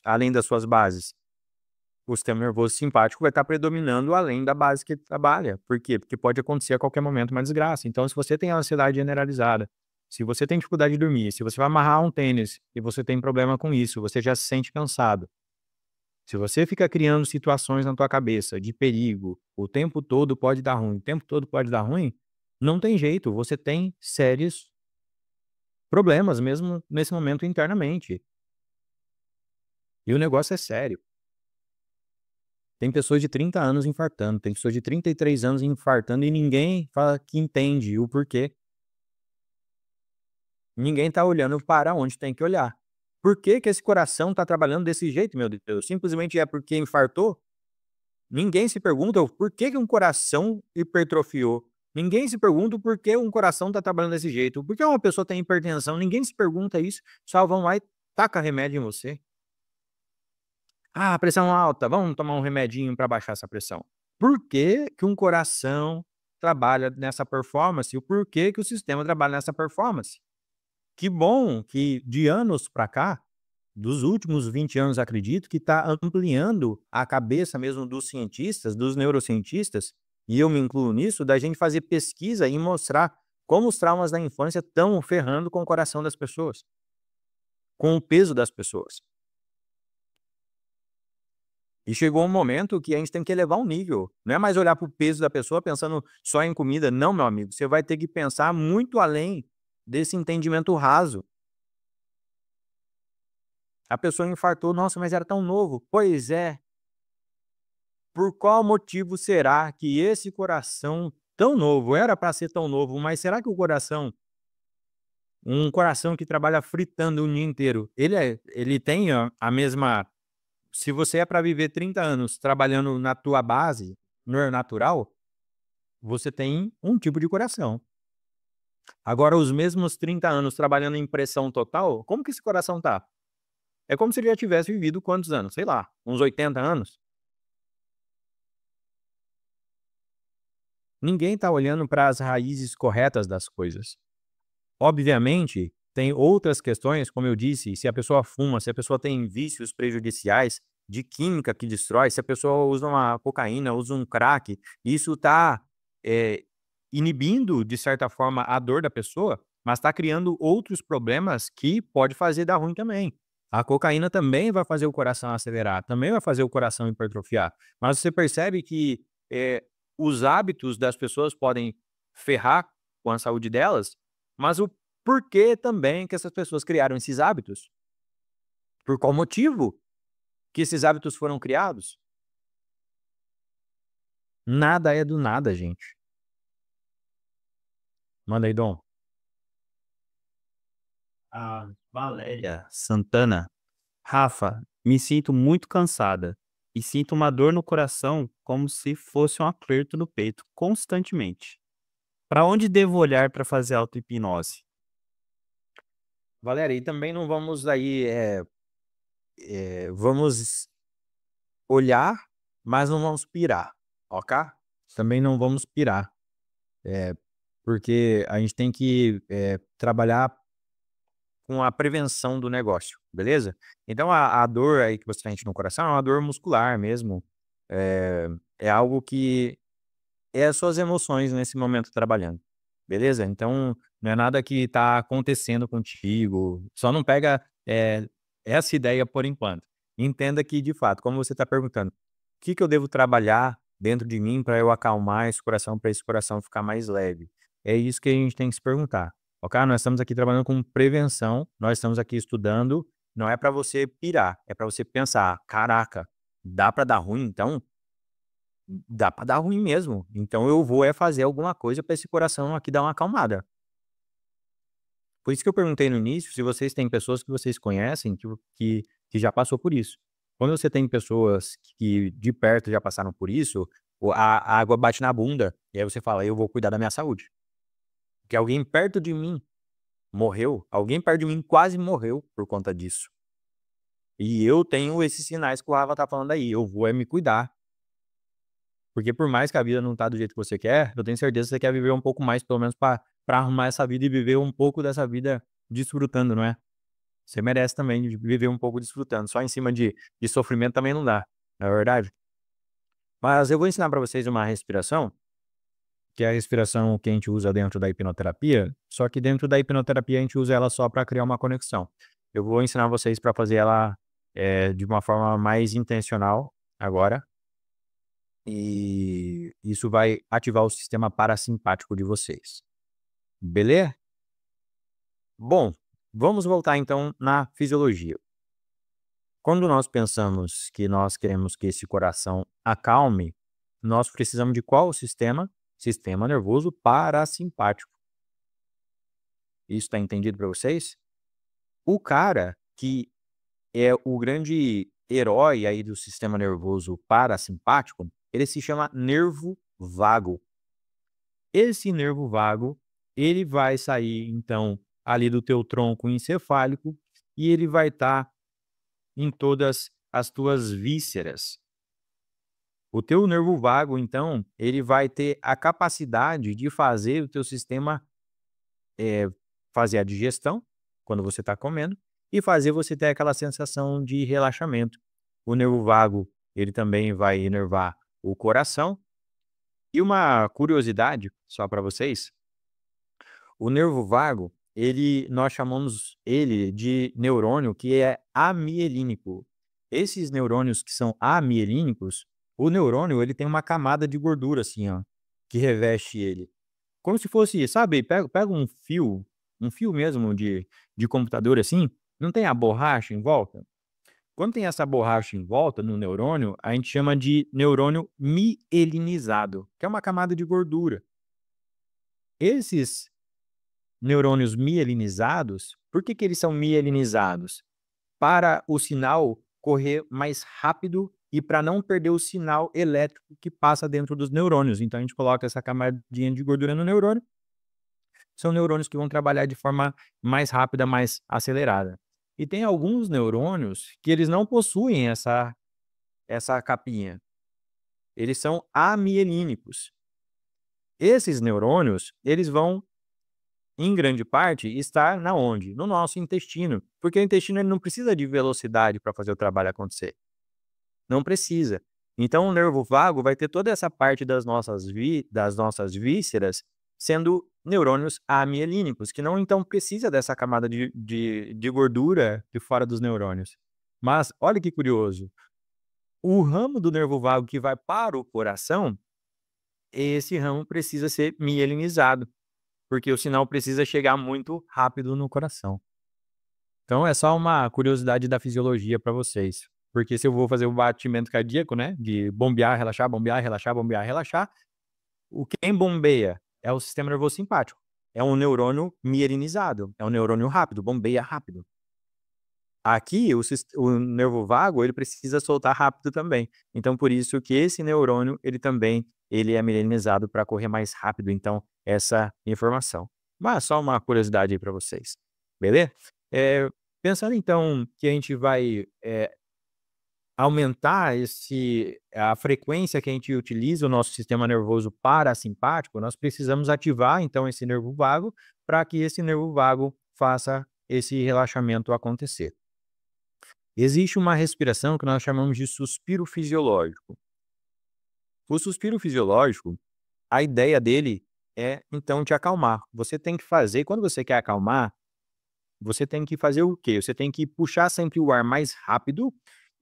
Além das suas bases, o sistema nervoso simpático vai estar predominando além da base que ele trabalha. Por quê? Porque pode acontecer a qualquer momento uma desgraça. Então, se você tem ansiedade generalizada, se você tem dificuldade de dormir, se você vai amarrar um tênis e você tem problema com isso, você já se sente cansado. Se você fica criando situações na tua cabeça de perigo, o tempo todo pode dar ruim, o tempo todo pode dar ruim, não tem jeito, você tem sérios problemas mesmo nesse momento internamente. E o negócio é sério. Tem pessoas de 30 anos infartando, tem pessoas de 33 anos infartando e ninguém fala que entende o porquê. Ninguém tá olhando para onde tem que olhar. Por que que esse coração tá trabalhando desse jeito, meu Deus? Simplesmente é porque infartou? Ninguém se pergunta o porquê que um coração hipertrofiou. Ninguém se pergunta o porquê um coração tá trabalhando desse jeito. Por que uma pessoa tem hipertensão? Ninguém se pergunta isso. Só vão lá e taca remédio em você. Ah, pressão alta, vamos tomar um remedinho para baixar essa pressão. Por que que um coração trabalha nessa performance? E o porquê que o sistema trabalha nessa performance? Que bom que de anos para cá, dos últimos 20 anos, acredito, que está ampliando a cabeça mesmo dos cientistas, dos neurocientistas, e eu me incluo nisso, da gente fazer pesquisa e mostrar como os traumas da infância estão ferrando com o coração das pessoas, com o peso das pessoas. E chegou um momento que a gente tem que elevar um nível. Não é mais olhar para o peso da pessoa pensando só em comida. Não, meu amigo. Você vai ter que pensar muito além desse entendimento raso. A pessoa infartou. Nossa, mas era tão novo. Pois é. Por qual motivo será que esse coração tão novo, era para ser tão novo, mas será que o coração, um coração que trabalha fritando o dia inteiro, ele tem a mesma. Se você é para viver 30 anos trabalhando na tua base, no natural, você tem um tipo de coração. Agora, os mesmos 30 anos trabalhando em pressão total, como que esse coração tá? É como se ele já tivesse vivido quantos anos? Sei lá, uns 80 anos? Ninguém tá olhando para as raízes corretas das coisas. Obviamente, tem outras questões, como eu disse, se a pessoa fuma, se a pessoa tem vícios prejudiciais de química que destrói, se a pessoa usa uma cocaína, usa um crack, isso está inibindo, de certa forma, a dor da pessoa, mas está criando outros problemas que pode fazer dar ruim também. A cocaína também vai fazer o coração acelerar, também vai fazer o coração hipertrofiar. Mas você percebe que os hábitos das pessoas podem ferrar com a saúde delas, mas o porquê também que essas pessoas criaram esses hábitos? Por qual motivo que esses hábitos foram criados? Nada é do nada, gente. Manda aí, Dom. A Valéria Santana. Rafa, me sinto muito cansada e sinto uma dor no coração como se fosse um aperto no peito constantemente. Para onde devo olhar para fazer auto-hipnose? Valéria, e também não vamos aí, vamos olhar, mas não vamos pirar, ok? Também não vamos pirar, porque a gente tem que trabalhar com a prevenção do negócio, beleza? Então a dor aí que você sente no coração é uma dor muscular mesmo, é algo que é as suas emoções nesse momento trabalhando, beleza? Então não é nada que está acontecendo contigo, só não pega essa ideia por enquanto. Entenda que, de fato, como você está perguntando, o que que eu devo trabalhar dentro de mim para eu acalmar esse coração, para esse coração ficar mais leve? É isso que a gente tem que se perguntar, ok? Nós estamos aqui trabalhando com prevenção, nós estamos aqui estudando, não é para você pirar, é para você pensar, caraca, dá para dar ruim então? Dá para dar ruim mesmo, então eu vou fazer alguma coisa para esse coração aqui dar uma acalmada. Por isso que eu perguntei no início se vocês têm pessoas que vocês conhecem que já passou por isso. Quando você tem pessoas que de perto já passaram por isso, a água bate na bunda, e aí você fala: "Eu vou cuidar da minha saúde". Porque alguém perto de mim morreu, alguém perto de mim quase morreu por conta disso. E eu tenho esses sinais que o Rafa tá falando aí, eu vou me cuidar. Porque por mais que a vida não tá do jeito que você quer, eu tenho certeza que você quer viver um pouco mais, pelo menos para arrumar essa vida e viver um pouco dessa vida desfrutando, não é? Você merece também de viver um pouco desfrutando, só em cima de sofrimento também não dá, não é verdade? Mas eu vou ensinar para vocês uma respiração, que é a respiração que a gente usa dentro da hipnoterapia, só que dentro da hipnoterapia a gente usa ela só para criar uma conexão. Eu vou ensinar vocês para fazer ela de uma forma mais intencional agora, e isso vai ativar o sistema parasimpático de vocês. Beleza? Bom, Vamos voltar então na fisiologia. Quando nós pensamos que nós queremos que esse coração acalme, nós precisamos de qual sistema? Sistema nervoso parasimpático. Isso está entendido para vocês? O cara que é o grande herói aí do sistema nervoso parasimpático, ele se chama nervo vago. Esse nervo vago, ele vai sair então ali do teu tronco encefálico e ele vai estar em todas as tuas vísceras. O teu nervo vago, então, ele vai ter a capacidade de fazer o teu sistema fazer a digestão, quando você está comendo, e fazer você ter aquela sensação de relaxamento. O nervo vago, ele também vai inervar o coração. E uma curiosidade, só para vocês, o nervo vago, nós chamamos ele de neurônio que é amielínico. Esses neurônios que são amielínicos, o neurônio ele tem uma camada de gordura assim, ó, que reveste ele. Como se fosse, sabe, pega um fio mesmo de computador assim, não tem a borracha em volta? Quando tem essa borracha em volta no neurônio, a gente chama de neurônio mielinizado, que é uma camada de gordura. Esses neurônios mielinizados, por que eles são mielinizados? Para o sinal correr mais rápido e para não perder o sinal elétrico que passa dentro dos neurônios. Então a gente coloca essa camadinha de gordura no neurônio. São neurônios que vão trabalhar de forma mais rápida, mais acelerada. E tem alguns neurônios que eles não possuem essa capinha. Eles são amielínicos. Esses neurônios, eles vão em grande parte, estar na onde? No nosso intestino, porque o intestino ele não precisa de velocidade para fazer o trabalho acontecer. Não precisa. Então, o nervo vago vai ter toda essa parte das nossas vísceras sendo neurônios amielínicos, que não então precisa dessa camada de gordura de fora dos neurônios. Mas, olha que curioso, o ramo do nervo vago que vai para o coração, esse ramo precisa ser mielinizado, porque o sinal precisa chegar muito rápido no coração. Então é só uma curiosidade da fisiologia para vocês. Porque se eu vou fazer o batimento cardíaco, né, de bombear, relaxar, bombear, relaxar, bombear, relaxar, quem bombeia é o sistema nervoso simpático. É um neurônio mielinizado, é um neurônio rápido, bombeia rápido. Aqui, o nervo vago, ele precisa soltar rápido também. Então, por isso que esse neurônio, ele é mielinizado para correr mais rápido. Então, essa informação. Mas só uma curiosidade aí para vocês. Beleza? Pensando então que a gente vai aumentar a frequência que a gente utiliza o nosso sistema nervoso parasimpático, nós precisamos ativar então esse nervo vago para que esse nervo vago faça esse relaxamento acontecer. Existe uma respiração que nós chamamos de suspiro fisiológico. O suspiro fisiológico, a ideia dele é, então, te acalmar. Você tem que fazer, quando você quer acalmar, você tem que fazer o quê? Você tem que puxar sempre o ar mais rápido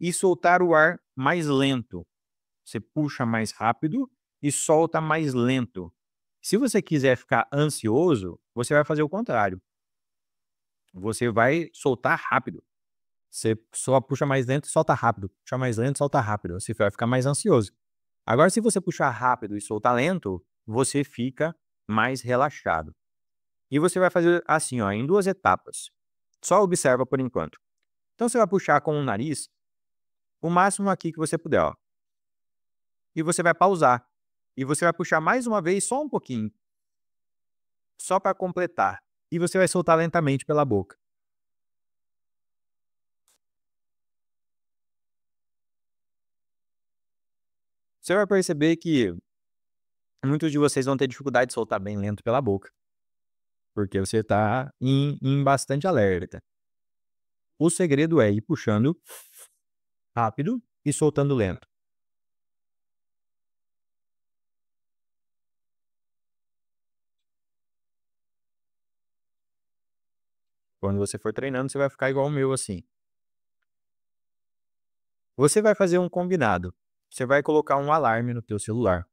e soltar o ar mais lento. Você puxa mais rápido e solta mais lento. Se você quiser ficar ansioso, você vai fazer o contrário. Você vai soltar rápido. Você só puxa mais lento e solta rápido. Puxa mais lento e solta rápido. Você vai ficar mais ansioso. Agora, se você puxar rápido e soltar lento, você fica mais relaxado. E você vai fazer assim, ó, em 2 etapas. Só observa por enquanto. Então, você vai puxar com o nariz o máximo aqui que você puder, ó. E você vai pausar. E você vai puxar mais uma vez, só um pouquinho. Só para completar. E você vai soltar lentamente pela boca. Você vai perceber que muitos de vocês vão ter dificuldade de soltar bem lento pela boca. Porque você está em bastante alerta. O segredo é ir puxando rápido e soltando lento. Quando você for treinando, você vai ficar igual o meu assim. Você vai fazer um combinado. Você vai colocar um alarme no teu celular.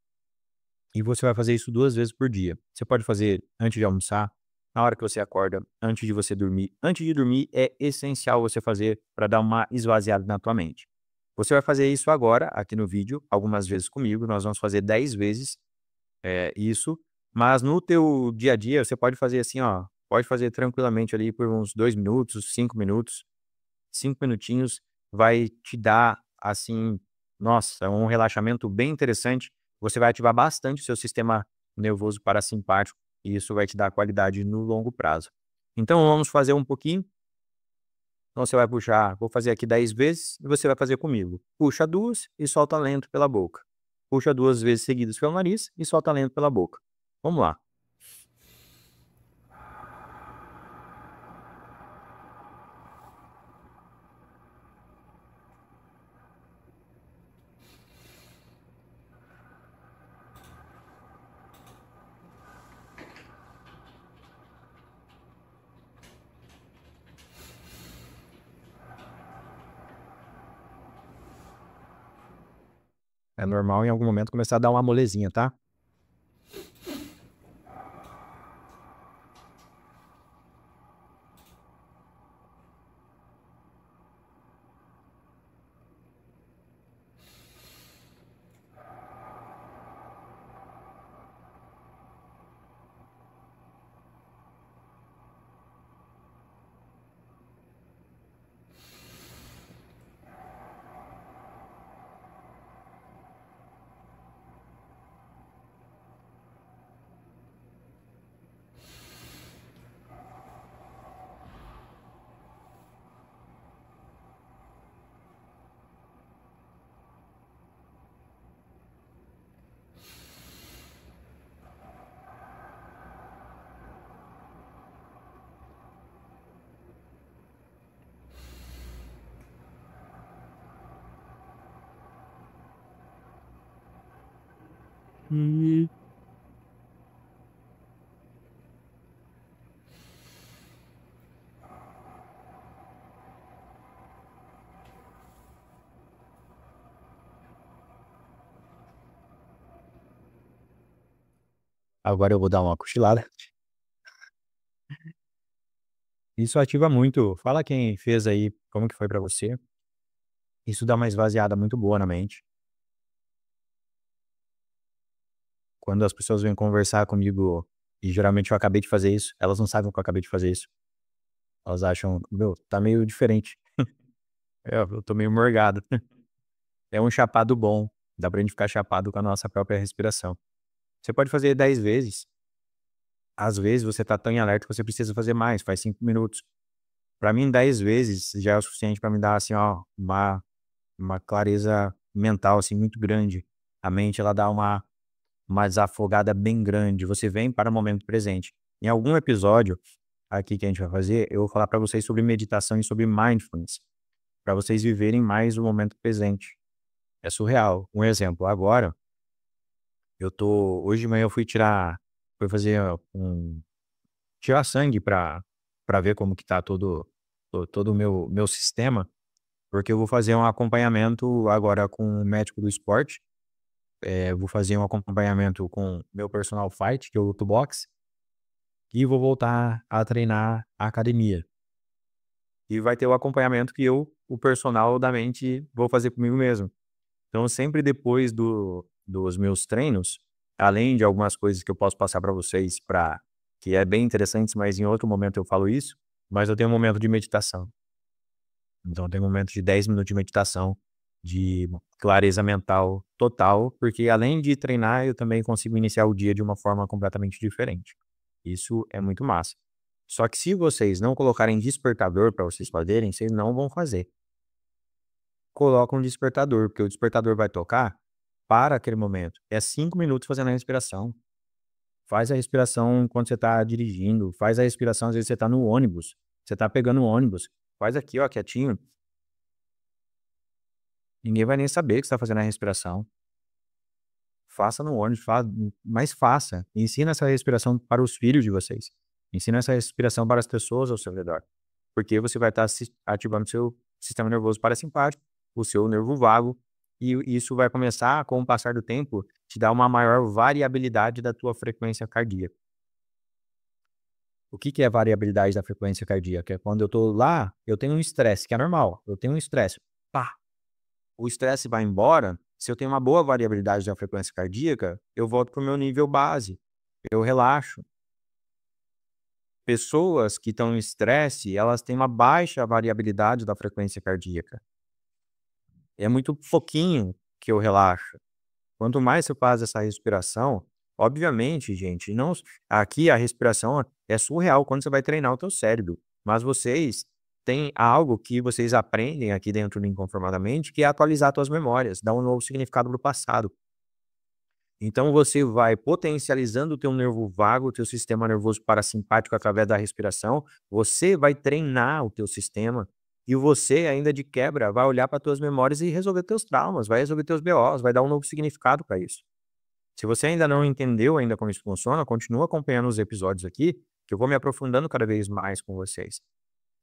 E você vai fazer isso 2 vezes por dia. Você pode fazer antes de almoçar, na hora que você acorda, antes de você dormir. Antes de dormir é essencial você fazer para dar uma esvaziada na tua mente. Você vai fazer isso agora, aqui no vídeo, algumas vezes comigo. Nós vamos fazer 10 vezes isso. Mas no teu dia a dia, você pode fazer assim, ó. Pode fazer tranquilamente ali por uns 2 minutos, 5 minutos. 5 minutinhos vai te dar, assim, nossa, um relaxamento bem interessante. Você vai ativar bastante o seu sistema nervoso parasimpático e isso vai te dar qualidade no longo prazo. Então, vamos fazer um pouquinho. Então, você vai puxar, vou fazer aqui 10 vezes e você vai fazer comigo. Puxa 2 e solta lento pela boca. Puxa 2 vezes seguidas pelo nariz e solta lento pela boca. Vamos lá. É normal em algum momento começar a dar uma molezinha, tá? Agora eu vou dar uma cochilada. Isso ativa muito. Fala quem fez aí, como que foi pra você. Isso dá uma esvaziada muito boa na mente. Quando as pessoas vêm conversar comigo, e geralmente eu acabei de fazer isso, elas não sabem que eu acabei de fazer isso. Elas acham, meu, tá meio diferente. Eu tô meio morgado. É um chapado bom. Dá pra gente ficar chapado com a nossa própria respiração. Você pode fazer 10 vezes. Às vezes você tá tão em alerta que você precisa fazer mais, faz 5 minutos. Pra mim, 10 vezes já é o suficiente pra me dar, assim, ó, uma clareza mental, assim, muito grande. A mente, ela dá uma desafogada bem grande. Você vem para o momento presente. Em algum episódio aqui que a gente vai fazer, eu vou falar para vocês sobre meditação e sobre mindfulness, para vocês viverem mais o momento presente. É surreal. Um exemplo, agora, hoje de manhã eu fui fazer tirar sangue para ver como que tá todo o meu sistema, porque eu vou fazer um acompanhamento agora com um médico do esporte. Vou fazer um acompanhamento com meu personal fight, que eu luto boxe, e vou voltar a treinar a academia. E vai ter o acompanhamento que eu, o personal da mente, vou fazer comigo mesmo. Então, sempre depois dos meus treinos, além de algumas coisas que eu posso passar para vocês, que é bem interessante, mas em outro momento eu falo isso, mas eu tenho um momento de meditação. Então, eu tenho um momento de 10 minutos de meditação, de clareza mental total, porque além de treinar, eu também consigo iniciar o dia de uma forma completamente diferente. Isso é muito massa. Só que se vocês não colocarem despertador para vocês fazerem, vocês não vão fazer. Coloca um despertador, porque o despertador vai tocar para aquele momento. É 5 minutos fazendo a respiração. Faz a respiração enquanto você está dirigindo. Faz a respiração, às vezes você está no ônibus. Você está pegando o ônibus. Faz aqui, ó, quietinho. Ninguém vai nem saber que você está fazendo a respiração. Faça no ônibus, mas faça. Ensina essa respiração para os filhos de vocês. Ensina essa respiração para as pessoas ao seu redor. Porque você vai estar ativando o seu sistema nervoso parasimpático, o seu nervo vago, e isso vai começar, com o passar do tempo, te dar uma maior variabilidade da tua frequência cardíaca. O que que é variabilidade da frequência cardíaca? É quando eu tô lá, eu tenho um estresse, que é normal. Eu tenho um estresse. Pá, o estresse vai embora. Se eu tenho uma boa variabilidade da frequência cardíaca, eu volto para o meu nível base. Eu relaxo. Pessoas que estão em estresse, elas têm uma baixa variabilidade da frequência cardíaca. É muito pouquinho que eu relaxo. Quanto mais você faz essa respiração, obviamente, gente, não, aqui a respiração é surreal quando você vai treinar o teu cérebro, mas vocês têm algo que vocês aprendem aqui dentro do Inconformadamente, que é atualizar suas memórias, dar um novo significado para o passado. Então você vai potencializando o teu nervo vago, o teu sistema nervoso parasimpático através da respiração, você vai treinar o teu sistema e você ainda de quebra vai olhar para tuas memórias e resolver teus traumas, vai resolver teus BOs, vai dar um novo significado para isso. Se você ainda não entendeu ainda como isso funciona, continua acompanhando os episódios aqui, que eu vou me aprofundando cada vez mais com vocês.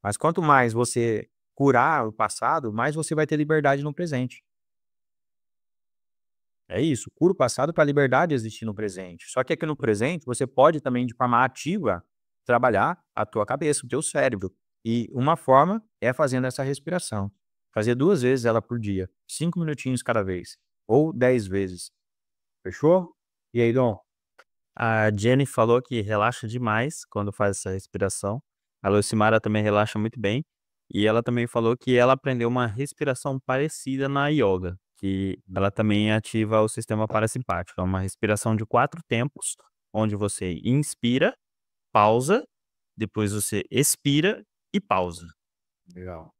Mas quanto mais você curar o passado, mais você vai ter liberdade no presente. É isso, cura o passado para a liberdade existir no presente. Só que aqui no presente, você pode também, de forma ativa, trabalhar a tua cabeça, o teu cérebro. E uma forma é fazendo essa respiração. Fazer 2 vezes ela por dia, 5 minutinhos cada vez, ou 10 vezes. Fechou? E aí, Dom? A Jenny falou que relaxa demais quando faz essa respiração. A Lucimara também relaxa muito bem. E ela também falou que ela aprendeu uma respiração parecida na yoga, que ela também ativa o sistema parasimpático. É uma respiração de 4 tempos, onde você inspira, pausa, depois você expira e pausa. Legal.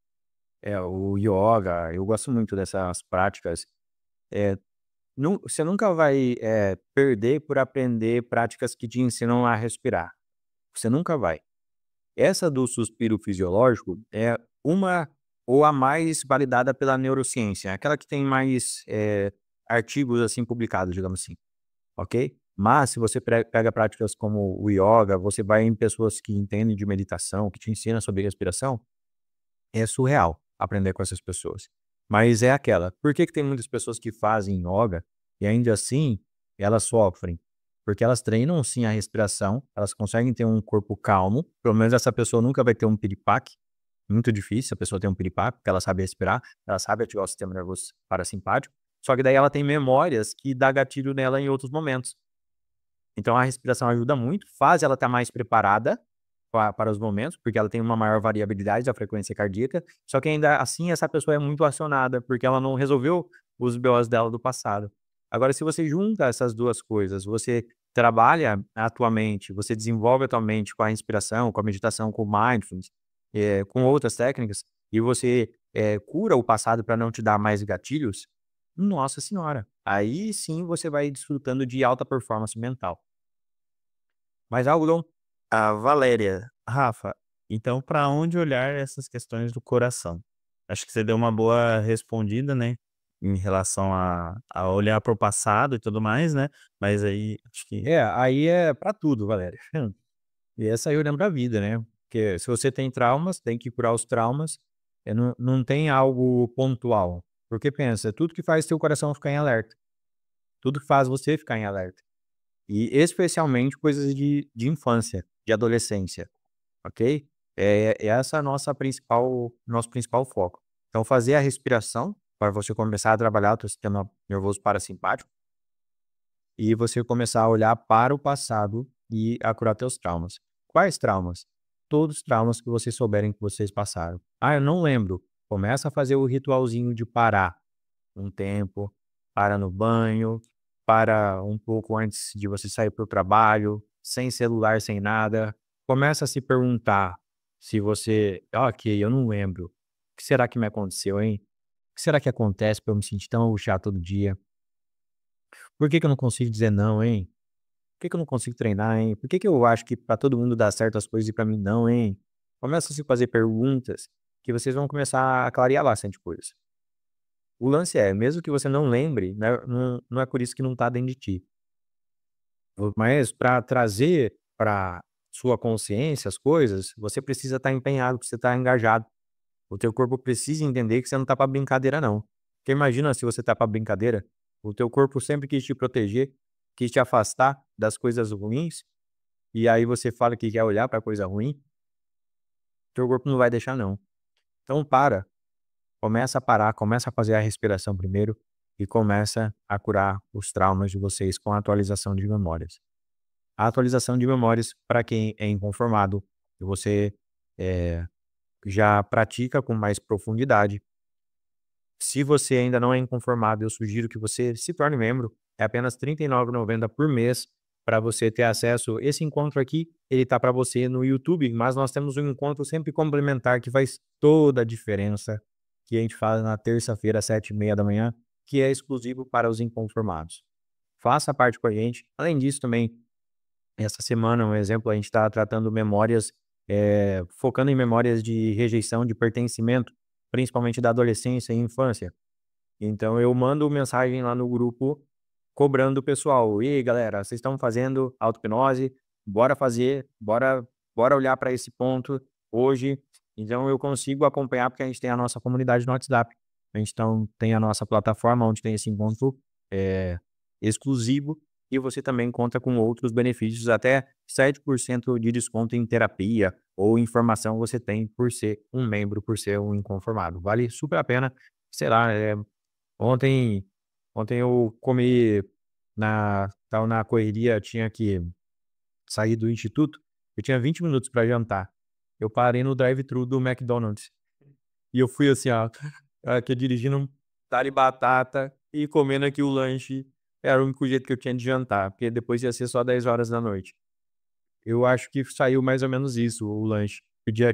O yoga, eu gosto muito dessas práticas. É, você nunca vai perder por aprender práticas que te ensinam a respirar. Você nunca vai. Essa do suspiro fisiológico é uma ou a mais validada pela neurociência, aquela que tem mais artigos assim publicados, digamos assim, ok? Mas se você pega práticas como o yoga, você vai em pessoas que entendem de meditação, que te ensinam sobre respiração, é surreal aprender com essas pessoas. Mas é aquela, por que que tem muitas pessoas que fazem yoga e ainda assim elas sofrem? Porque elas treinam sim a respiração, elas conseguem ter um corpo calmo, pelo menos essa pessoa nunca vai ter um piripaque, muito difícil a pessoa ter um piripaque, porque ela sabe respirar, ela sabe ativar o sistema nervoso parasimpático, só que daí ela tem memórias que dá gatilho nela em outros momentos. Então a respiração ajuda muito, faz ela estar mais preparada para os momentos, porque ela tem uma maior variabilidade da frequência cardíaca, só que ainda assim essa pessoa é muito acionada, porque ela não resolveu os BOs dela do passado. Agora, se você junta essas duas coisas, você trabalha a tua mente, você desenvolve a tua mente com a respiração, com a meditação, com o mindfulness, com outras técnicas, e você cura o passado para não te dar mais gatilhos, nossa senhora, aí sim você vai desfrutando de alta performance mental. Mais algo, Dom? A Valéria, Rafa, então para onde olhar essas questões do coração? Acho que você deu uma boa respondida, né? Em relação a olhar para o passado e tudo mais, né? Mas aí acho que Aí é pra tudo, Valéria. E essa aí eu lembro da vida, né? Porque se você tem traumas, tem que curar os traumas. Não tem algo pontual. Porque pensa, tudo que faz teu coração ficar em alerta. Tudo que faz você ficar em alerta. E especialmente coisas de infância, de adolescência, ok? Essa a nosso principal foco. Então, fazer a respiração para você começar a trabalhar o teu sistema nervoso parasimpático e você começar a olhar para o passado e a curar teus traumas. Quais traumas? Todos os traumas que vocês souberem que vocês passaram. Ah, eu não lembro. Começa a fazer o ritualzinho de parar um tempo, para no banho, para um pouco antes de você sair para o trabalho, sem celular, sem nada. Começa a se perguntar se você, ok, eu não lembro. O que será que me aconteceu, hein? O que será que acontece para eu me sentir tão angustiado todo dia? Por que que eu não consigo dizer não, hein? Por que que eu não consigo treinar, hein? Por que que eu acho que para todo mundo dá certo as coisas e para mim não, hein? Começa a se fazer perguntas que vocês vão começar a clarear bastante coisa. O lance é, mesmo que você não lembre, né, não é por isso que não está dentro de ti. Mas para trazer para sua consciência as coisas, você precisa estar empenhado, você estar engajado. O teu corpo precisa entender que você não está para brincadeira, não. Porque imagina se você está para brincadeira, o teu corpo sempre quis te proteger, quis te afastar das coisas ruins, e aí você fala que quer olhar para coisa ruim, teu corpo não vai deixar não. Então começa a parar, começa a fazer a respiração primeiro e começa a curar os traumas de vocês com a atualização de memórias. A atualização de memórias, para quem é inconformado, e você já pratica com mais profundidade. Se você ainda não é inconformado, eu sugiro que você se torne membro. É apenas R$ 39,90 por mês para você ter acesso. Esse encontro aqui, ele tá para você no YouTube, mas nós temos um encontro sempre complementar que faz toda a diferença, que a gente faz na terça-feira, às 7h30 da manhã, que é exclusivo para os inconformados. Faça parte com a gente. Além disso, também, essa semana, um exemplo, a gente está tratando memórias, focando em memórias de rejeição, de pertencimento, principalmente da adolescência e infância. Então eu mando mensagem lá no grupo cobrando o pessoal. E aí, galera, vocês estão fazendo auto-hipnose? Bora fazer, bora olhar para esse ponto hoje. Então eu consigo acompanhar porque a gente tem a nossa comunidade no WhatsApp. A gente tem a nossa plataforma onde tem esse encontro exclusivo e você também conta com outros benefícios, até 7% de desconto em terapia ou informação você tem por ser um membro, por ser um inconformado. Vale super a pena. Sei lá, ontem eu comi, tava na correria, tinha que sair do instituto, eu tinha 20 minutos para jantar. Eu parei no drive-thru do McDonald's e eu fui assim, ó, aqui dirigindo um talho de batata e comendo aqui o lanche. Era o único jeito que eu tinha de jantar, porque depois ia ser só 10 horas da noite. Eu acho que saiu mais ou menos isso, o lanche. Pedi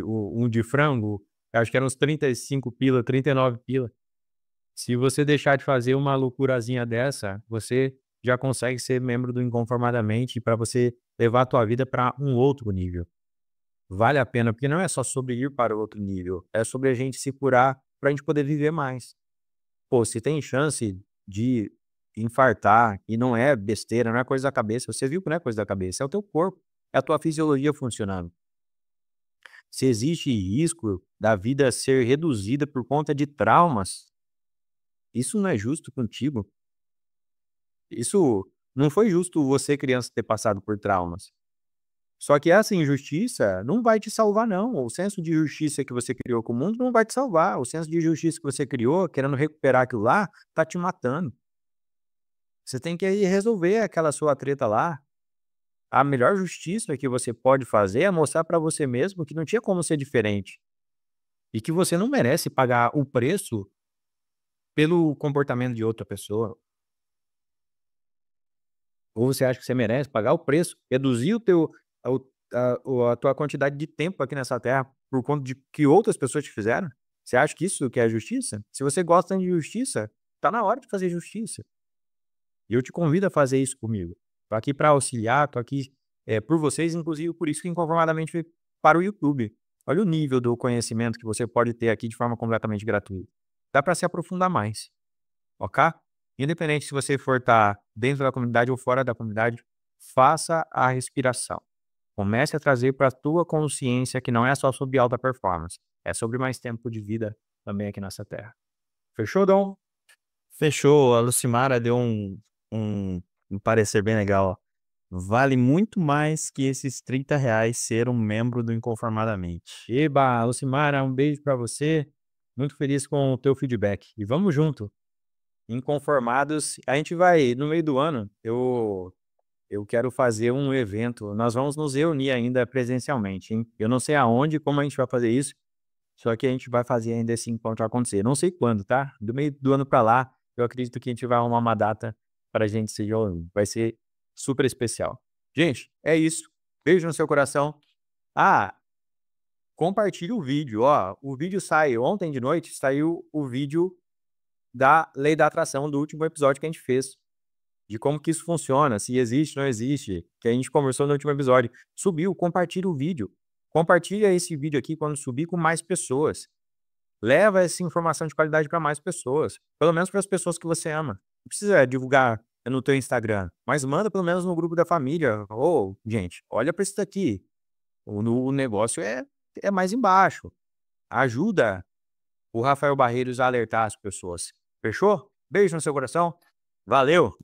um de frango, acho que eram uns 35 pila, 39 pila. Se você deixar de fazer uma loucurazinha dessa, você já consegue ser membro do Inconformadamente para você levar a tua vida para um outro nível. Vale a pena, porque não é só sobre ir para o outro nível, é sobre a gente se curar para a gente poder viver mais. Pô, se tem chance de infartar e não é besteira, não é coisa da cabeça, você viu que não é coisa da cabeça, é o teu corpo, é a tua fisiologia funcionando. Se existe risco da vida ser reduzida por conta de traumas, isso não é justo contigo. Isso não foi justo você, criança, ter passado por traumas. Só que essa injustiça não vai te salvar, não. O senso de justiça que você criou com o mundo não vai te salvar. O senso de justiça que você criou, querendo recuperar aquilo lá, tá te matando. Você tem que ir resolver aquela sua treta lá. A melhor justiça que você pode fazer é mostrar para você mesmo que não tinha como ser diferente. E que você não merece pagar o preço pelo comportamento de outra pessoa. Ou você acha que você merece pagar o preço, reduzir a tua quantidade de tempo aqui nessa terra por conta de que outras pessoas te fizeram? Você acha que isso que é justiça? Se você gosta de justiça, tá na hora de fazer justiça. E eu te convido a fazer isso comigo. Tô aqui para auxiliar, tô aqui por vocês, inclusive por isso que Inconformadamente veio para o YouTube. Olha o nível do conhecimento que você pode ter aqui de forma completamente gratuita. Dá para se aprofundar mais, ok? Independente se você for estar dentro da comunidade ou fora da comunidade, faça a respiração. Comece a trazer para a tua consciência que não é só sobre alta performance, é sobre mais tempo de vida também aqui nessa terra. Fechou, Dom? Fechou, a Lucimara deu um parecer bem legal, ó. Vale muito mais que esses R$ 30 ser um membro do Inconformadamente. Eba, Lucimara, um beijo para você. Muito feliz com o teu feedback. E vamos junto. Inconformados, a gente vai, no meio do ano, eu quero fazer um evento. Nós vamos nos reunir ainda presencialmente, hein? Eu não sei aonde, como a gente vai fazer isso, só que a gente vai fazer ainda esse encontro acontecer. Não sei quando, tá? Do meio do ano para lá, eu acredito que a gente vai arrumar uma data para a gente se reunir. Vai ser super especial. Gente, é isso. Beijo no seu coração. Ah, compartilhe o vídeo, ó. O vídeo saiu ontem de noite, saiu o vídeo da Lei da Atração do último episódio que a gente fez. De como que isso funciona, se existe, não existe, que a gente conversou no último episódio. Subiu, compartilha o vídeo. Compartilha esse vídeo aqui quando subir com mais pessoas. Leva essa informação de qualidade para mais pessoas. Pelo menos para as pessoas que você ama. Não precisa divulgar no teu Instagram, mas manda pelo menos no grupo da família. Ô, gente, olha para isso daqui. O negócio é mais embaixo. Ajuda o Rafael Barreiros a alertar as pessoas. Fechou? Beijo no seu coração. Valeu!